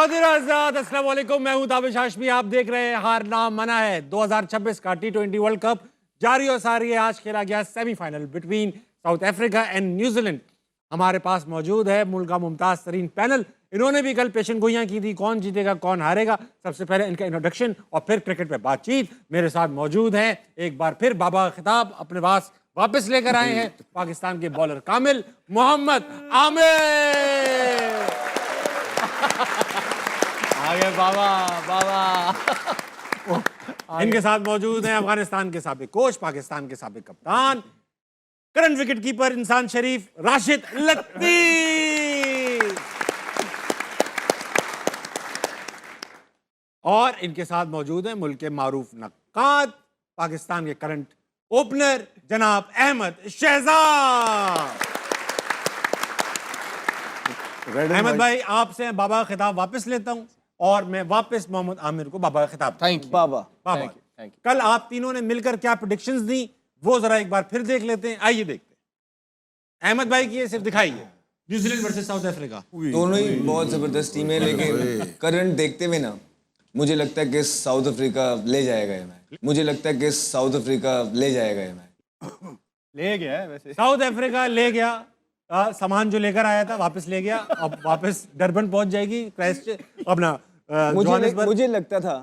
खादिर आजाद, अस्सलाम वालेकुम। मैं हूं ताबिश हाशमी। आप देख रहे हैं हार ना मना है। 2026 का T20 वर्ल्ड कप जारी और सारी है। आज खेला गया semifinal between south Africa and New Zealand. हमारे पास मौजूद है मुल्क का मुमताज तरीन पैनल। इन्होंने भी कल पेशन गोइयां की थी, कौन जीतेगा कौन हारेगा। सबसे पहले इनका इंट्रोडक्शन और फिर क्रिकेट पे बातचीत। मेरे साथ मौजूद हैं एक बार फिर बाबा खिताब अपने पास वापस लेकर आए हैं पाकिस्तान के बॉलर कामिल मोहम्मद आमिर। आगे बाबा बाबा। इनके साथ मौजूद हैं अफगानिस्तान के साबिक कोच, पाकिस्तान के साबिक कप्तान, करंट विकेट कीपर इंसान शरीफ राशिद लतीफ। और इनके साथ मौजूद हैं मुल्क के मारूफ नक्काद, पाकिस्तान के करंट ओपनर जनाब अहमद शहजाद। अहमद भाई, आपसे बाबा खिताब वापस लेता हूं और मैं वापस मोहम्मद आमिर को बाबा खिताब। Thank you Baba. Baba, Thank you. कल आप तीनों ने मिलकर क्या प्रेडिक्शंस दी वो जरा एक बार फिर देख लेते हैं। आइए देखते हैं। अहमद भाई की ये सिर्फ दिखाइए, न्यूजीलैंड वर्सेस साउथ अफ्रीका। दोनों ही बहुत जबरदस्त टीम है, लेकिन करंट देखते हुए ना मुझे लगता है कि साउथ अफ्रीका ले जाएगा ये मैच। मुझे लगता है कि साउथ अफ्रीका ले जाएगा ये मैच। ले गया है वैसे। साउथ अफ्रीका ले गया, सामान जो लेकर आया था वापस ले गया। अब वापस डरबन पहुंच जाएगी, क्राइस्ट अपना जोहानिसबर्ग। मुझे लगता था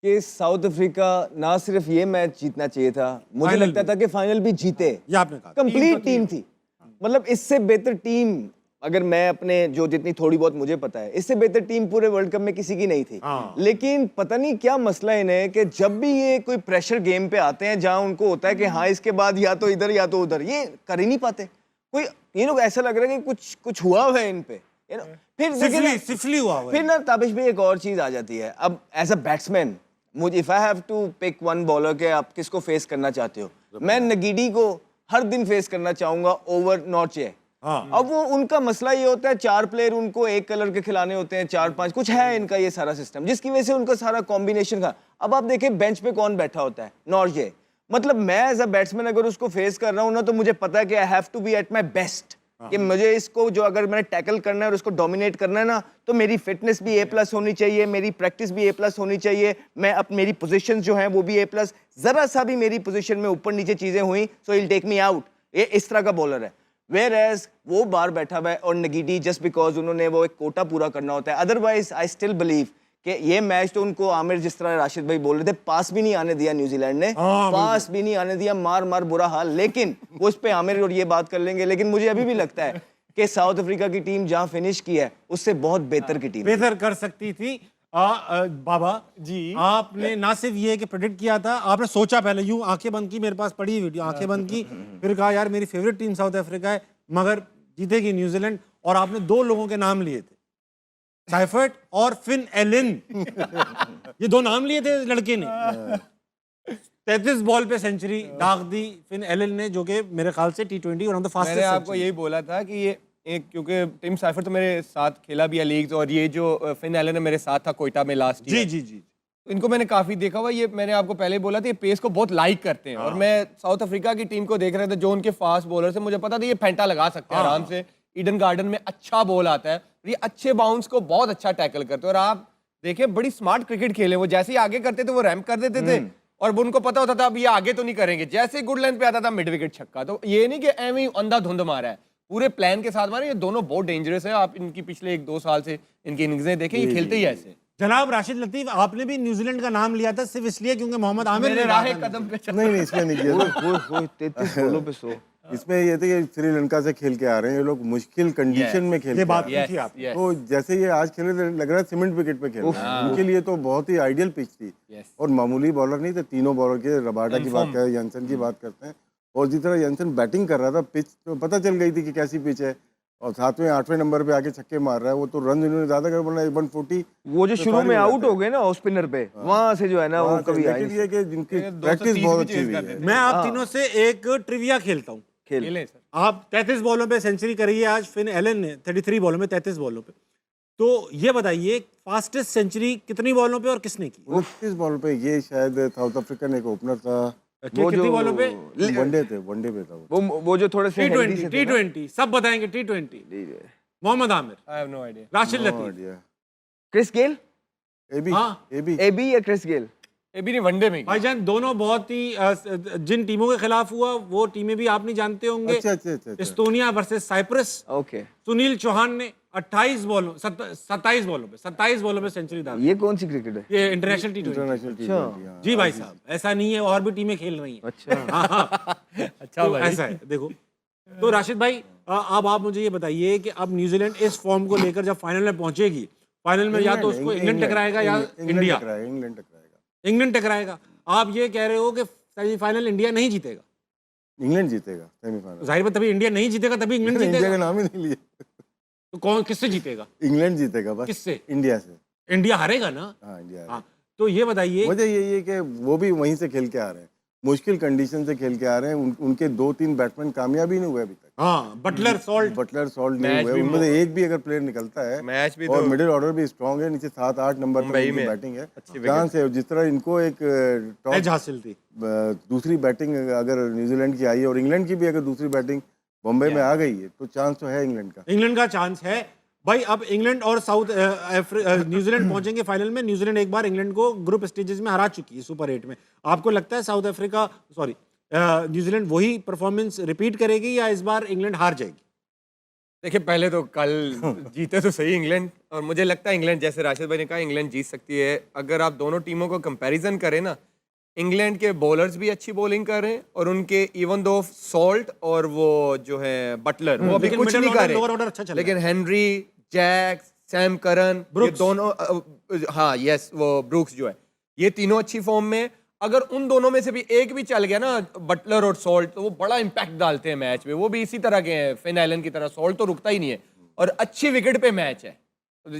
कि साउथ अफ्रीका ना सिर्फ ये मैच जीतना चाहिए था, मुझे फाइनल लगता भी। था कि फाइनल भी जीते। ये आपने कहा कंप्लीट टीम थी, मतलब इससे बेहतर टीम, अगर मैं अपने जो जितनी थोड़ी बहुत मुझे पता है, इससे बेहतर टीम पूरे वर्ल्ड कप में किसी की नहीं थी। हाँ। लेकिन पता नहीं क्या मसला इन्हें कि जब भी ये कोई प्रेशर गेम पे आते हैं जहां उनको होता है कि हाँ इसके बाद या तो इधर या तो उधर, ये कर ही नहीं पाते। कोई ये लोग ऐसा लग रहा है कि कुछ हुआ हुआ है इन पे, फिर देखिए ना, सिफली हुआ हुआ है। फिर ना ताबिश भी एक और चीज आ जाती है। अब एज अ बैट्समैन मुझे if I have to pick one bowler के आप किसको फेस करना चाहते हो, मैं नगीडी को हर दिन फेस करना चाहूंगा ओवर नॉर्चे। हाँ। अब वो उनका मसला ये होता है, 4 प्लेयर उनको एक कलर के खिलाने होते हैं, 4-5 कुछ है इनका ये सारा सिस्टम, जिसकी वजह से उनका सारा कॉम्बिनेशन का। अब आप देखें बेंच पे कौन बैठा होता है, नॉर्जे। मतलब मैं एज अ बैट्समैन अगर उसको फेस कर रहा हूँ ना, तो मुझे पता है कि I have to be at my best, कि मुझे इसको जो अगर मैंने टैकल करना है और उसको डोमिनेट करना है ना, तो मेरी फिटनेस भी A+ होनी चाहिए, मेरी प्रैक्टिस भी A+ होनी चाहिए, मैं अब मेरी पोजीशंस जो हैं वो भी A+। जरा सा भी मेरी पोजीशन में ऊपर नीचे चीजें हुई so he will take me out. ये इस तरह का बॉलर है। वेयर एज वो बाहर बैठा हुआ है और नगीडी जस्ट बिकॉज उन्होंने वो एक कोटा पूरा करना होता है। अदरवाइज आई स्टिल बिलीव कि ये मैच तो उनको आमिर जिस तरह राशिद भाई बोल रहे थे, पास भी नहीं आने दिया न्यूजीलैंड ने, पास भी नहीं आने दिया, मार मार बुरा हाल। लेकिन वो उस पे आमिर और ये बात कर लेंगे, लेकिन मुझे अभी भी लगता है कि साउथ अफ्रीका की टीम जहां फिनिश की है उससे बहुत बेहतर की टीम बेहतर कर सकती थी। बाबा जी। आपने ना सिर्फ ये कि प्रेडिक्ट किया था, आपने सोचा पहले, यूं आंखें बंद की, मेरे पास पड़ी वीडियो, आंखें बंद की, फिर कहा यार मेरी फेवरेट टीम साउथ अफ्रीका है मगर जीतेगी न्यूजीलैंड। और आपने 2 लोगों के नाम लिए थे, साइफर्ट और फिन एलन। ये 2 नाम लिए थे लड़के ने। 33 बॉल पे सेंचुरी दाग दी फिन एलन ने, जो कि मेरे ख्याल से T20 one of the fastest. मैंने आपको यही बोला था कि ये एक, क्योंकि टिम साइफर तो मेरे साथ खेला भी है लीग्स, और ये जो फिन एलन है मेरे साथ था कोयटा में लास्ट जी ईयर। जी जी। तो इनको मैंने काफी देखा हुआ। ये मैंने आपको पहले बोला था, ये पेस को बहुत लाइक करते हैं। और मैं साउथ अफ्रीका की टीम को देख रहा था, जो उनके फास्ट बॉलर से मुझे पता था ये फेंटा लगा सकते हैं आराम से। ईडन गार्डन में अच्छा बॉल आता है, ये अच्छे बाउंस को बहुत अच्छा टैकल करते हैं। और आप देखें बड़ी स्मार्ट क्रिकेट खेले, वो जैसे ही आगे करते थे वो रैम्प कर देते थे, और वो उनको पता होता था अब ये आगे तो नहीं करेंगे। जैसे ही गुड लेंथ पे आता था मिड विकेट छक्का। तो ये नहीं कि एवं ही अंधाधुंध मारा है, पूरे प्लान के साथ मारे। ये दोनों बहुत डेंजरस है। आप इनकी पिछले 1-2 साल से इनकी इनिंग्सें देखें, ये खेलते ही ऐसे। जनाब राशिद लतीफ, आपने भी न्यूजीलैंड का नाम लिया था सिर्फ इसलिए क्योंकि मोहम्मद आमिर मेरे ने राह कहा था। कदम पे चल। नहीं इसमें नहीं किया था। 33 बॉलों पे 100। इसमें ये थे कि श्रीलंका से खेल के आ रहे हैं ये लोग, मुश्किल कंडीशन में खेल ये के आ बात रहे की थी आप। yes. हैं। तो जैसे ये आज खेले थे, लग रहा है सीमेंट विकेट पे खेल रहे हैं। उनके लिए तो बहुत ही आइडियल पिच थी। Yes. और मामूली बॉलर नहीं थे, तीनों बॉलर के, रबाडा की बात करें, यंसन की बात करते हैं, और जिस तरह यंसन बैटिंग कर रहा था, पिच तो पता चल गई थी कि कैसी पिच है। और 7वें 8वें नंबर पे आके छक्के मार रहा है वो, तो रन इन्होंने ज्यादा कर बोला 140। वो जो शुरू में आउट हो गए ना ऑफ स्पिनर पे, वहां से जो है ना वो कभी आई लेकिन ये कि जिनकी 230 प्रैक्टिस भी बहुत चेज अच्छी हुई करते है। थे। मैं आप तीनों से एक ट्रिविया खेलता हूँ। खेले सर। आप 33 बॉलों पे सेंचुरी करी है आज फिन एलन ने, 33 बॉलों में 33 बॉलों पे। तो ये बताइए फास्टेस्ट सेंचुरी कितनी बॉलों पे और किसने की? 29 बॉल पे। ये शायद साउथ अफ्रीकन एक ओपनर था, कितनी बॉलों पे? वनडे पे था वो। वो जो थोड़े से healthy से थे ना। T20 सब बताएंगे। T20 Mohammad Amir, I have no idea. Rashid No Latif, idea. Chris Gayle, AB हाँ। एबी एबी या क्रिस गेल? ये भी नहीं, वनडे में भाईजान दोनों बहुत ही जिन टीमों के खिलाफ हुआ वो टीमें भी आप नहीं जानते होंगे। अच्छा। Estonia versus Cyprus. Okay, Sunil Chauhan ने 27 बॉलों में सेंचुरी दागी। ये कौन सी क्रिकेट है? ये इंटरनेशनल टी20। इंटरनेशनल टी20, हाँ। जी भाई साहब, ऐसा नहीं है, और भी टीमें खेल रही हैं। अच्छा, हाँ। अच्छा तो भाई। ऐसा है, देखो। तो राशिद भाई, अब आप मुझे ये बताइए कि अब न्यूजीलैंड इस फॉर्म को लेकर जब फाइनल में पहुंचेगी, फाइनल में या तो उसको इंग्लैंड टकराएगा या इंडिया। इंग्लैंड टकराएगा। आप ये कह रहे हो कि सेमीफाइनल इंडिया नहीं जीतेगा? इंग्लैंड जीतेगा सेमीफाइनल। जाहिर बात, तभी इंडिया नहीं जीतेगा, तभी इंग्लैंड इंडिया जीतेगा। का नाम ही नहीं लिया। तो कौन किससे जीतेगा? इंग्लैंड जीतेगा बस। किससे? इंडिया से। इंडिया हारेगा ना। हाँ, इंडिया। हाँ, तो ये बताइए। वजह यही है कि वो भी वहीं से खेल के आ रहे हैं, मुश्किल कंडीशन से खेल के आ रहे हैं। उनके 2-3 बैट्समैन कामयाब ही नहीं हुए अभी तक। हाँ, बटलर सॉल्ट नहीं हुए। उनमें से एक भी अगर प्लेयर निकलता है, मैच भी और तो मिडिल ऑर्डर भी स्ट्रांग है, नीचे 7-8 नंबर पर मुंबई उनकी में बैटिंग है, अच्छी चांस है। जिस तरह इनको एक एज टॉप हासिल थी। दूसरी बैटिंग अगर न्यूजीलैंड की आई है, और इंग्लैंड की भी अगर दूसरी बैटिंग बॉम्बे में आ गई है, तो चांस तो है इंग्लैंड का। इंग्लैंड का चांस है भाई। अब इंग्लैंड और न्यूजीलैंड पहुंचेंगे फाइनल में। न्यूजीलैंड एक बार इंग्लैंड को ग्रुप स्टेजेस में हरा चुकी है सुपर 8 में। आपको लगता है न्यूजीलैंड वही परफॉर्मेंस रिपीट करेगी या इस बार इंग्लैंड हार जाएगी? देखिए, पहले तो कल जीते तो सही इंग्लैंड, और मुझे लगता है इंग्लैंड, जैसे राशिद भाई ने कहा, इंग्लैंड जीत सकती है। अगर आप दोनों टीमों को कंपैरिजन करें ना, इंग्लैंड के बॉलर्स भी अच्छी बॉलिंग कर रहे हैं, और उनके इवन दो सॉल्ट और वो जो है बटलर, वो अभी लेकिन कुछ middle नहीं order, कर lower order रहे। अच्छा चल रहा लेकिन हेनरी, जैक, सैम करन, ये ब्रुक्स। दोनों हाँ यस, वो ब्रूक्स जो है, ये तीनों अच्छी फॉर्म में। अगर उन दोनों में से भी एक भी चल गया ना, बटलर और सॉल्ट, तो वो बड़ा इंपैक्ट डालते हैं मैच में। वो भी इसी तरह के हैं, फिन आइलैंड की तरह। सॉल्ट तो रुकता ही नहीं है, और अच्छी विकेट पे मैच है।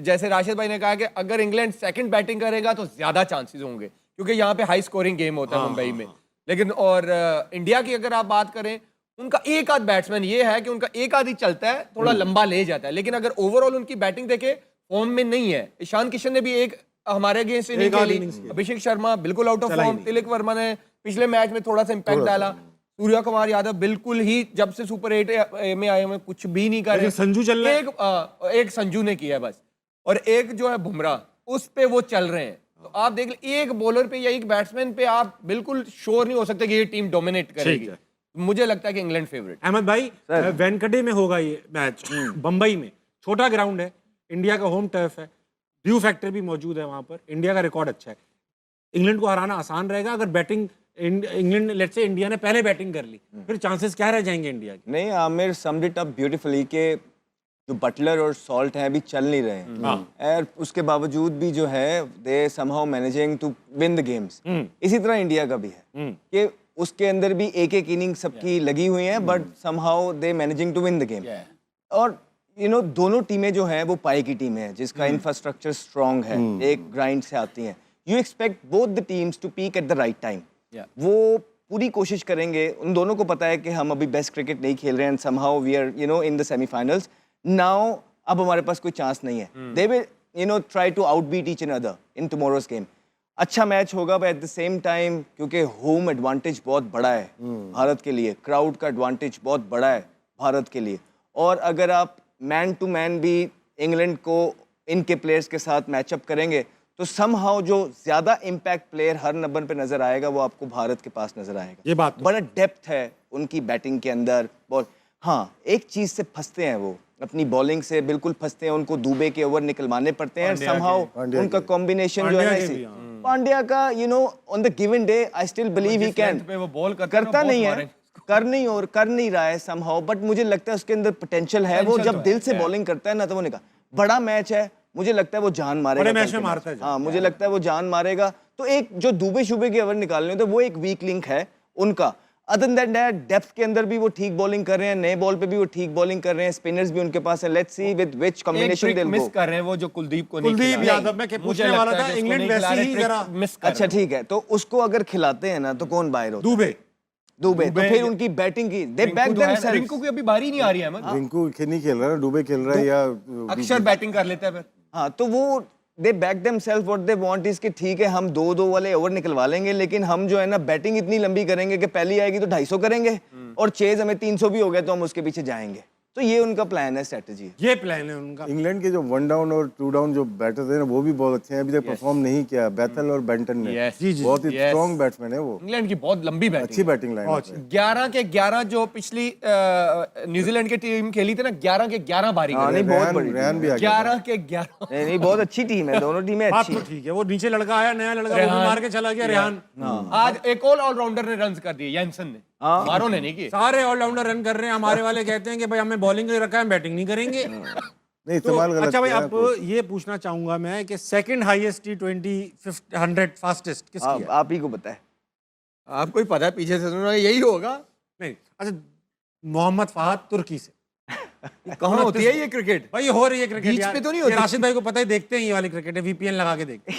जैसे राशिद भाई ने कहा कि अगर इंग्लैंड सेकंड बैटिंग करेगा तो ज्यादा चांसेस होंगे, क्योंकि यहाँ पे हाई स्कोरिंग गेम होता है मुंबई में। लेकिन और इंडिया की अगर आप बात करें, उनका एक आध बैट्समैन ये है कि उनका एक आध ही चलता है, थोड़ा लंबा ले जाता है। लेकिन अगर ओवरऑल उनकी बैटिंग देखे, फॉर्म में नहीं है। ईशान किशन ने भी एक हमारे अगेंस्ट इनिंग खेली, अभिषेक शर्मा बिल्कुल out of form, Tilak Varma ने पिछले मैच में थोड़ा सा इंपैक्ट डाला, सूर्या कुमार यादव बिल्कुल ही जब से सुपर 8 में आए हुए कुछ भी नहीं कर रहे। संजू चल रहा है। एक संजू ने किया बस, और एक जो है बुमराह, उस पे वो चल रहे हैं। तो आप देख ले, एक बॉलर पे या एक बैट्समैन पे आप बिल्कुल श्योर नहीं हो सकते कि ये टीम डोमिनेट करेगी। मुझे लगता है कि इंग्लैंड फेवरेट। अहमद भाई, वेंकटे में होगा ये मैच, बंबई में। छोटा ग्राउंड है, इंडिया का होम टर्फ है, ड्यू फैक्टर भी मौजूद है वहां पर। इंडिया का रिकॉर्ड अच्छा है, इंग्लैंड को हराना आसान रहेगा। अगर batting England, let's say India ने पहले बैटिंग कर ली, फिर चांसेस क्या रह जाएंगे इंडिया के? नहीं, Aamir summed it up beautifully के जो बटलर और सॉल्ट हैं अभी चल नहीं रहे हैं, और उसके बावजूद भी जो है they somehow managing to win the games. इसी तरह इंडिया का भी है कि उसके अंदर भी एक एक इनिंग सबकी लगी हुई है, but somehow they managing to win the game. और दोनों टीमें जो हैं वो पाई की टीम है, जिसका इंफ्रास्ट्रक्चर स्ट्रांग है, एक ग्राइंड से आती हैं। You expect both the teams to peak at the right time. वो पूरी कोशिश करेंगे। उन दोनों को पता है कि हम अभी बेस्ट क्रिकेट नहीं खेल रहे हैं, somehow we are in the semifinals now. अब हमारे पास कोई चांस नहीं है। They will try to outbeat each other in tomorrow's game. अच्छा मैच होगा, but at the same time क्योंकि होम एडवांटेज बहुत बड़ा है भारत के लिए, क्राउड का एडवांटेज बहुत बड़ा है भारत के लिए। और अगर आप मैन टू मैन भी इंग्लैंड को इनके प्लेयर्स के साथ मैचअप करेंगे, तो समहाउ जो ज्यादा इम्पैक्ट प्लेयर हर नंबर पे नजर आएगा वो आपको भारत के पास नजर आएगा। ये बात बड़ा डेप्थ है उनकी बैटिंग के अंदर। बॉल, हाँ, एक चीज से फंसते हैं वो, अपनी बॉलिंग से बिल्कुल फंसते हैं। उनको दुबे के ओवर निकलवाने पड़ते हैं, समहाउ उनका कॉम्बिनेशन जो है ना, इसी पांड्या का on the given day I still believe he can, करता नहीं है, कर नहीं रहा है समहाउ, बट मुझे लगता है उसके अंदर पोटेंशियल है। वो जब दिल से बॉलिंग करता है ना, तो वो निकल, बड़ा मैच है, मुझे लगता है वो जान मारेगा। बड़े मैच में मारता है। हाँ, मुझे लगता है वो जान मारेगा। तो एक जो दुबे शुबे के ओवर निकालने होते, वो एक वीक लिंक है उनका। अदर देन दैट, डेप्थ के अंदर भी वो ठीक बॉलिंग कर रहे हैं, नए बॉल पे भी वो ठीक बॉलिंग कर रहे हैं, स्पिनर्स भी उनके पास है। Let's see with which combination they miss कर रहे हैं वो, जो कुलदीप को नहीं कुलदीप खिला। यादव, मैं पूछने वाला था, इंग्लैंड वैसे ही जरा मिस कर। अच्छा ठीक है, तो उसको अगर खिलाते हैं ना, तो कौन बाहर होता है? दुबे। तो फिर उनकी बैटिंग की दे बैक देमसेल्व्स। रिंकू की अभी बारी नहीं आ रही है अहमद। रिंकू नहीं खेल रहा है, दुबे खेल रहा है, या अक्षर बैटिंग कर लेता है फिर। हाँ, तो वो they back themselves, what they want is कि ठीक है, हम 2-2 वाले ओवर निकलवा लेंगे, लेकिन हम जो है ना बैटिंग इतनी लंबी करेंगे कि पहली आएगी तो 250 करेंगे, और चेज हमें 300 भी हो गया तो हम उसके पीछे जाएंगे। तो ये उनका प्लान है, स्ट्रेटजी है। ये प्लान है उनका। इंग्लैंड के जो 1 डाउन और 2 डाउन जो बैटर्स हैं ना वो भी बहुत अच्छे हैं, अभी तक परफॉर्म नहीं किया बेथल और बेंटन ने। Yes. जी, जी, बहुत ही yes. स्ट्रॉन्ग बैट्समैन है वो, इंग्लैंड की बहुत लंबी बैटिंग, अच्छी बैटिंग लाइन है। 11 के 11 जो पिछली न्यूजीलैंड की टीम खेली थी ना, 11 के 11 बारी हाँ, नहीं बहुत बड़ी रेहान भी आ गया 11 के 11 नहीं नहीं, बहुत अच्छी टीम है, दोनों टीमें बात अच्छी तो हैं। ठीक है, वो नीचे लड़का आया, नया लड़का, वो भी मार के चला गया रेहान। आज एक और ऑलराउंडर ने रन्स कर दिए, जेंसन ने, मारो ने नहीं किए। सारे ऑलराउंडर रन कर रहे हैं। हमारे वाले कहते हैं कि भाई हमें बॉलिंग रखा है, बैटिंग नहीं करेंगे। नहीं, तो इस्तेमाल गलत अच्छा भाई, किया अब ये पूछना चाहूंगा मैं कि सेकंड हाईएस्ट T20 100 फास्टेस्ट किसकी है? आप ही को पता है। आपको ही पता है, पीछे से सुनो यही होगा। नहीं, अच्छा, मोहम्मद फहद तुर्की से। कहाँ होती है ये क्रिकेट? भाई हो रही है क्रिकेट बीच यार। पे तो नहीं ये होती? राशिद भाई को पता ही, देखते हैं ये वाली क्रिकेट है, VPN लगा के देखते हैं।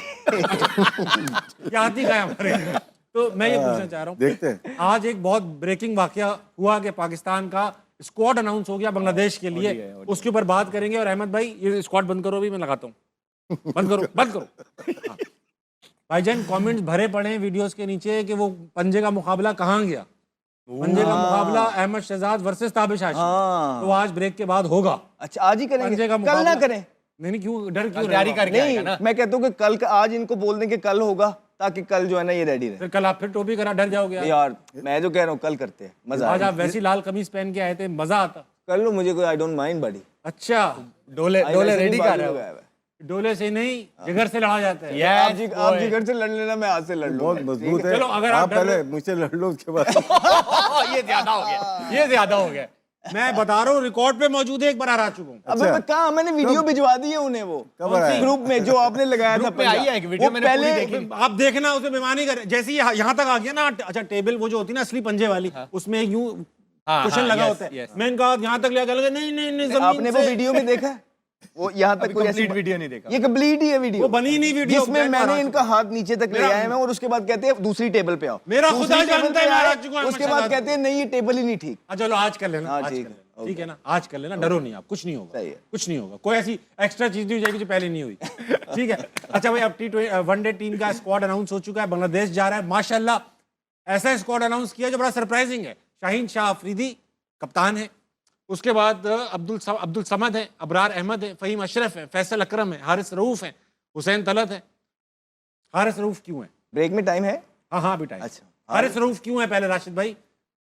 ये आती का है हमारे। तो मैं ये पूछना चाह रहा हूँ, देखते हैं। आज एक बहुत ब्रेकिंग वाकया हुआ कि पाकिस्तान का स्क्वाड अनाउंस हो गया बांग्लादेश के लिए, उसके ऊपर बात करेंगे। और अहमद भाई, ये स्क्वाड बंद करो, भी मैं लगाता हूँ, बंद करो, बंद करो। हाँ। भाईजान, कमेंट्स भरे पड़े हैं वीडियोस के नीचे कि वो पंजे का मुकाबला कहाँ गया। पंजे का मुकाबला अहमद शहजाद वर्सेस ताबिश हाशिमी, हाँ। तो आज ब्रेक के बाद होगा। अच्छा, आज ही पंजे करेंगे, का कल मुकाबला ना करें? नहीं, क्यों डर, क्यों तैयारी रहेगा? करके आएगा नहीं, ना। मैं कहता हूँ कि कल का, आज इनको बोल दें कि कल होगा, ताकि कल जो है ना ये रेडी रहे। फिर कल आप फिर टोपी करा डर जाओगे यार। यार मैं जो कह रहा हूँ, कल करते हैं, मजा आज आएगा। आप वैसी लाल कमीज पहन के आए थे, मजा आता। कर लो, मुझे कोई आई डोंट माइंड बड़ी। अच्छा, डोले रेडी कर रहे हो। डोले से नहीं, जिगर से लड़ा जाता है। आप जिगर से लड़ लेना, मैं आज से लड़ बहुत लूंगा। मजबूत है। चलो, अगर आप आप पहले मुझसे लड़ लो, उसके बाद ये ज्यादा हो गया, ये ज्यादा हो गया। मैं बता रहा हूँ, रिकॉर्ड पे मौजूद है, एक बार हरा चुका हूँ। अबे मैं कहा, मैंने वीडियो भिजवा दी है उन्हें, वो कब आया? ग्रुप में जो आपने लगाया था। ग्रुप में आई है एक वीडियो, वो मैंने पूरी पहले देखी। आप देखना, उसे बेमानी कर, जैसे ही यहाँ तक आ गया ना। अच्छा, टेबल वो जो होती है ना असली पंजे वाली, उसमें यूं कुशन लगा yes, होता है। yes. मैंने कहा यहाँ तक ले आकर लगा, नहीं नहीं नहीं, आपने जमीन वो से। वीडियो में देखा है? वो यहाँ तक कोई ऐसी कंप्लीट वीडियो नहीं देखा। ये कंप्लीट ही है वीडियो, वो बनी नहीं वीडियो, जिसमें मैं मैंने हरा इनका हाथ नीचे तक ले आया मैं, और उसके बाद कहते हैं दूसरी टेबल पे आओ। मेरा दूसरी खुदा टेबल जानता है पे मैं हरा आए, चुका हूं, उसके मैं बाद सजा कहते हैं नहीं, ये टेबल ही नहीं ठीक। चलो आज कर लेना, हाँ, आज ठीक कर है, लेना, ठीक है ना, आज कर लेना, डरो नहीं आप, कुछ नहीं होगा, सही है। कुछ नहीं होगा, कोई ऐसी एक्स्ट्रा चीज नहीं हो जाएगी जो पहले नहीं हुई। ठीक है। अच्छा भाई, अब T20 वनडे टीम का स्क्वाड अनाउंस हो चुका है, बांग्लादेश जा रहा है। माशाल्लाह ऐसा स्क्वाड अनाउंस किया जो बड़ा सरप्राइजिंग है। शाहीन शाह अफरीदी कप्तान है, उसके बाद अब्दुल समद है, अबरार अहमद है, फहीम अशरफ है, फैसल अकरम है, हारिस रऊफ है, हुसैन तलत है। हारिस रऊफ क्यों है? ब्रेक में टाइम है? हाँ हाँ बेटा। अच्छा, हारिस रऊफ क्यों है? पहले राशिद भाई,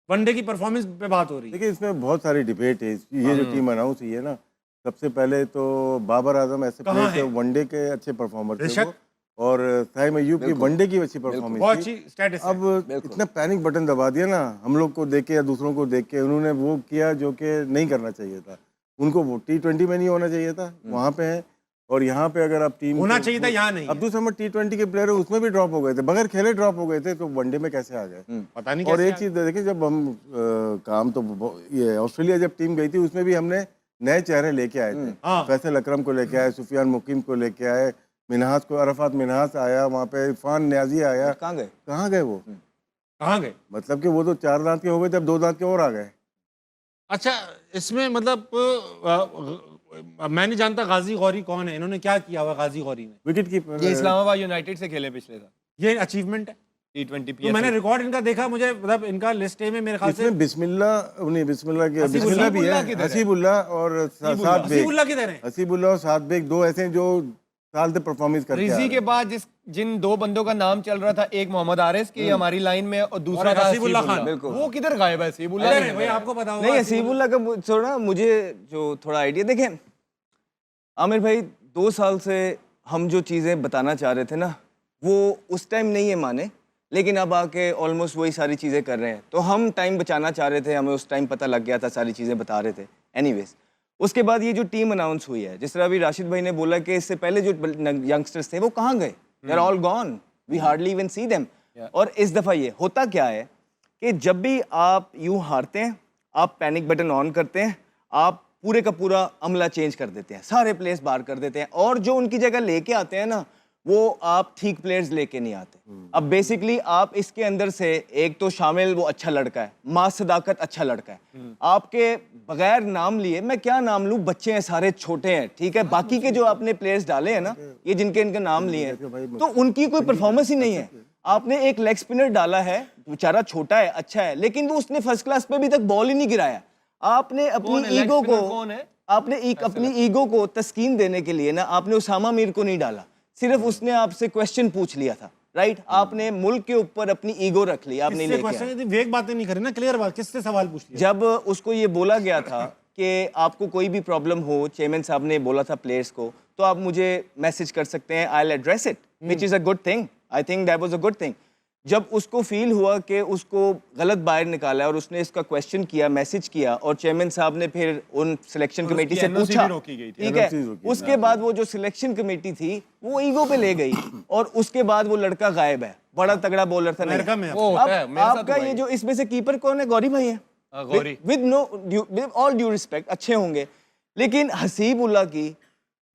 वनडे की परफॉर्मेंस पे बात हो रही है। देखिए, इसमें बहुत सारी डिबेट है। ये जो टीम अनाउंस हुई है ना, सबसे पहले तो बाबर आजम ऐसे कहाँ प्लेयर थे, है? वनडे के अच्छे परफॉर्मर थे बेशक। वो, और साइम अय्यूब की वनडे की अच्छी बहुत परफॉर्मेंस अच्छी थी। स्टेटस है। अब इतना पैनिक बटन दबा दिया ना, हम लोग को देख के या दूसरों को देख के, उन्होंने वो किया जो कि नहीं करना चाहिए था उनको। वो T20 में नहीं होना चाहिए था, वहाँ पे है। और यहाँ पे अगर आप टीम होना चाहिए था, यहाँ नहीं है। अब्दुल समद T20 के प्लेयर है, उसमें भी ड्रॉप हो गए थे, बगैर खेले ड्रॉप हो गए थे, तो वनडे में कैसे आ गए? पता नहीं और कैसे एक चीज देखिए, जब हम काम तो ये ऑस्ट्रेलिया जब टीम गई थी, उसमें भी हमने नए चेहरे लेके आए थे। हाँ। फैसल अकरम को लेके आए, सुफियान मुकीम को लेके आए, मिनहास को, अरफात मिनहास आया वहाँ पे, इरफान न्याजी आया। कहाँ गए? कहाँ गए वो? कहाँ गए? मतलब कि वो तो 4 दांत के हो गए थे, अब 2 दांत के और आ गए। अच्छा, इसमें मतलब मैं नहीं जानता गाजी गौरी कौन है, इन्होंने क्या किया हुआ गाजी गौरी ने? विकेट कीपर ये इस्लामाबाद यूनाइटेड से खेले पिछले साल ये अचीवमेंट है। T20 तो मैंने रिकॉर्ड इनका देखा, मुझे मतलब इनका लिस्ट ए में मेरे ख्याल से इसमें बिस्मिल्लाह नहीं, बिस्मिल्लाह भी है, हसीबुल्लाह हसीबुल्लाह और सात बेग, हसीबुल्लाह किधर है? हसीबुल्लाह और सात बेग, दो ऐसे हैं जो साल से परफॉर्मेंस करके आ रिजी रहे के हैं। बाद जिन दो बंदों का नाम चल रहा था, एक मोहम्मद आरिस की हमारी लाइन में, और दूसरा और था हसीबुल्लाह खान। हसीबुल्लाह। बिल्कुल। वो किधर गायब है? हसीबुल्लाह अरे नहीं भाई, गायब। आपको पता होगा। नहीं, हसीबुल्लाह का थोड़ा मुझे जो थोड़ा आइडिया, देखें आमिर भाई, 2 साल से हम जो चीज़ें बताना चाह रहे थे ना, वो उस टाइम नहीं है माने, लेकिन अब आके ऑलमोस्ट वही सारी चीज़ें कर रहे हैं। तो हम टाइम बचाना चाह रहे थे, हमें उस टाइम पता लग गया था, सारी चीज़ें बता रहे थे। एनीवेज, उसके बाद ये जो टीम अनाउंस हुई है, जिस तरह अभी राशिद भाई ने बोला कि इससे पहले जो यंगस्टर्स थे वो कहाँ गए? They are all gone, we hardly even see them. और इस दफ़ा ये होता क्या है कि जब भी आप यूं हारते हैं, आप पैनिक बटन ऑन करते हैं, आप पूरे का पूरा अमला चेंज कर देते हैं, सारे प्लेयर्स बाहर कर देते हैं, और जो उनकी जगह लेके आते हैं ना, वो आप ठीक प्लेयर्स लेके नहीं आते। अब बेसिकली आप इसके अंदर से एक तो शामिल वो अच्छा लड़का है, माँ सदाकत अच्छा लड़का है, आपके बगैर नाम लिए, मैं क्या नाम लूँ, बच्चे हैं सारे, छोटे हैं, ठीक है, बाकी के जो आपने प्लेयर्स डाले हैं ना, ये जिनके इनके नाम लिए हैं, तो उनकी कोई परफॉर्मेंस ही नहीं है। आपने एक लेग स्पिनर डाला है, बेचारा छोटा है, अच्छा है, लेकिन वो उसने फर्स्ट क्लास पे अभी तक बॉल ही नहीं गिराया। आपने कौन अपनी है? लेग ईगो स्पिनर को कौन है? आपने अपनी ईगो को तस्कीन देने के लिए ना आपने उसामा मीर को नहीं डाला, सिर्फ उसने आपसे क्वेश्चन पूछ लिया था, राइट? आपने मुल्क के ऊपर अपनी ईगो रख ली, आपने किससे लेके क्वेश्चन आए। यदि वेग बातें नहीं करें ना, क्लियर बात, किससे सवाल पूछ लिया? जब उसको ये बोला गया था कि आपको कोई भी प्रॉब्लम हो, चेयरमैन साहब ने बोला था प्लेयर्स को, तो आप मुझे मैसेज कर सकते हैं, I will address it, which is a good thing, I think that was a good thing. जब उसको फील हुआ कि उसको गलत बाहर निकाला है और उसने इसका क्वेश्चन किया, मैसेज किया, और चेयरमैन साहब ने फिर उन सिलेक्शन कमेटी से उसकी NOC पूछा, भी रोकी गई थी। ठीक NOC है, रोकी, उसके बाद वो जो सिलेक्शन कमेटी थी वो ईगो पे ले गई और उसके बाद वो लड़का गायब है, बड़ा तगड़ा बॉलर था। नहीं अमेरिका में वो होता है, अब मेरे साथ आपका हुआ ये है। जो इसमें से कीपर कौन है? गौरी भाई है। Gauri. With all due respect अच्छे होंगे, लेकिन हसीब उल्लाह की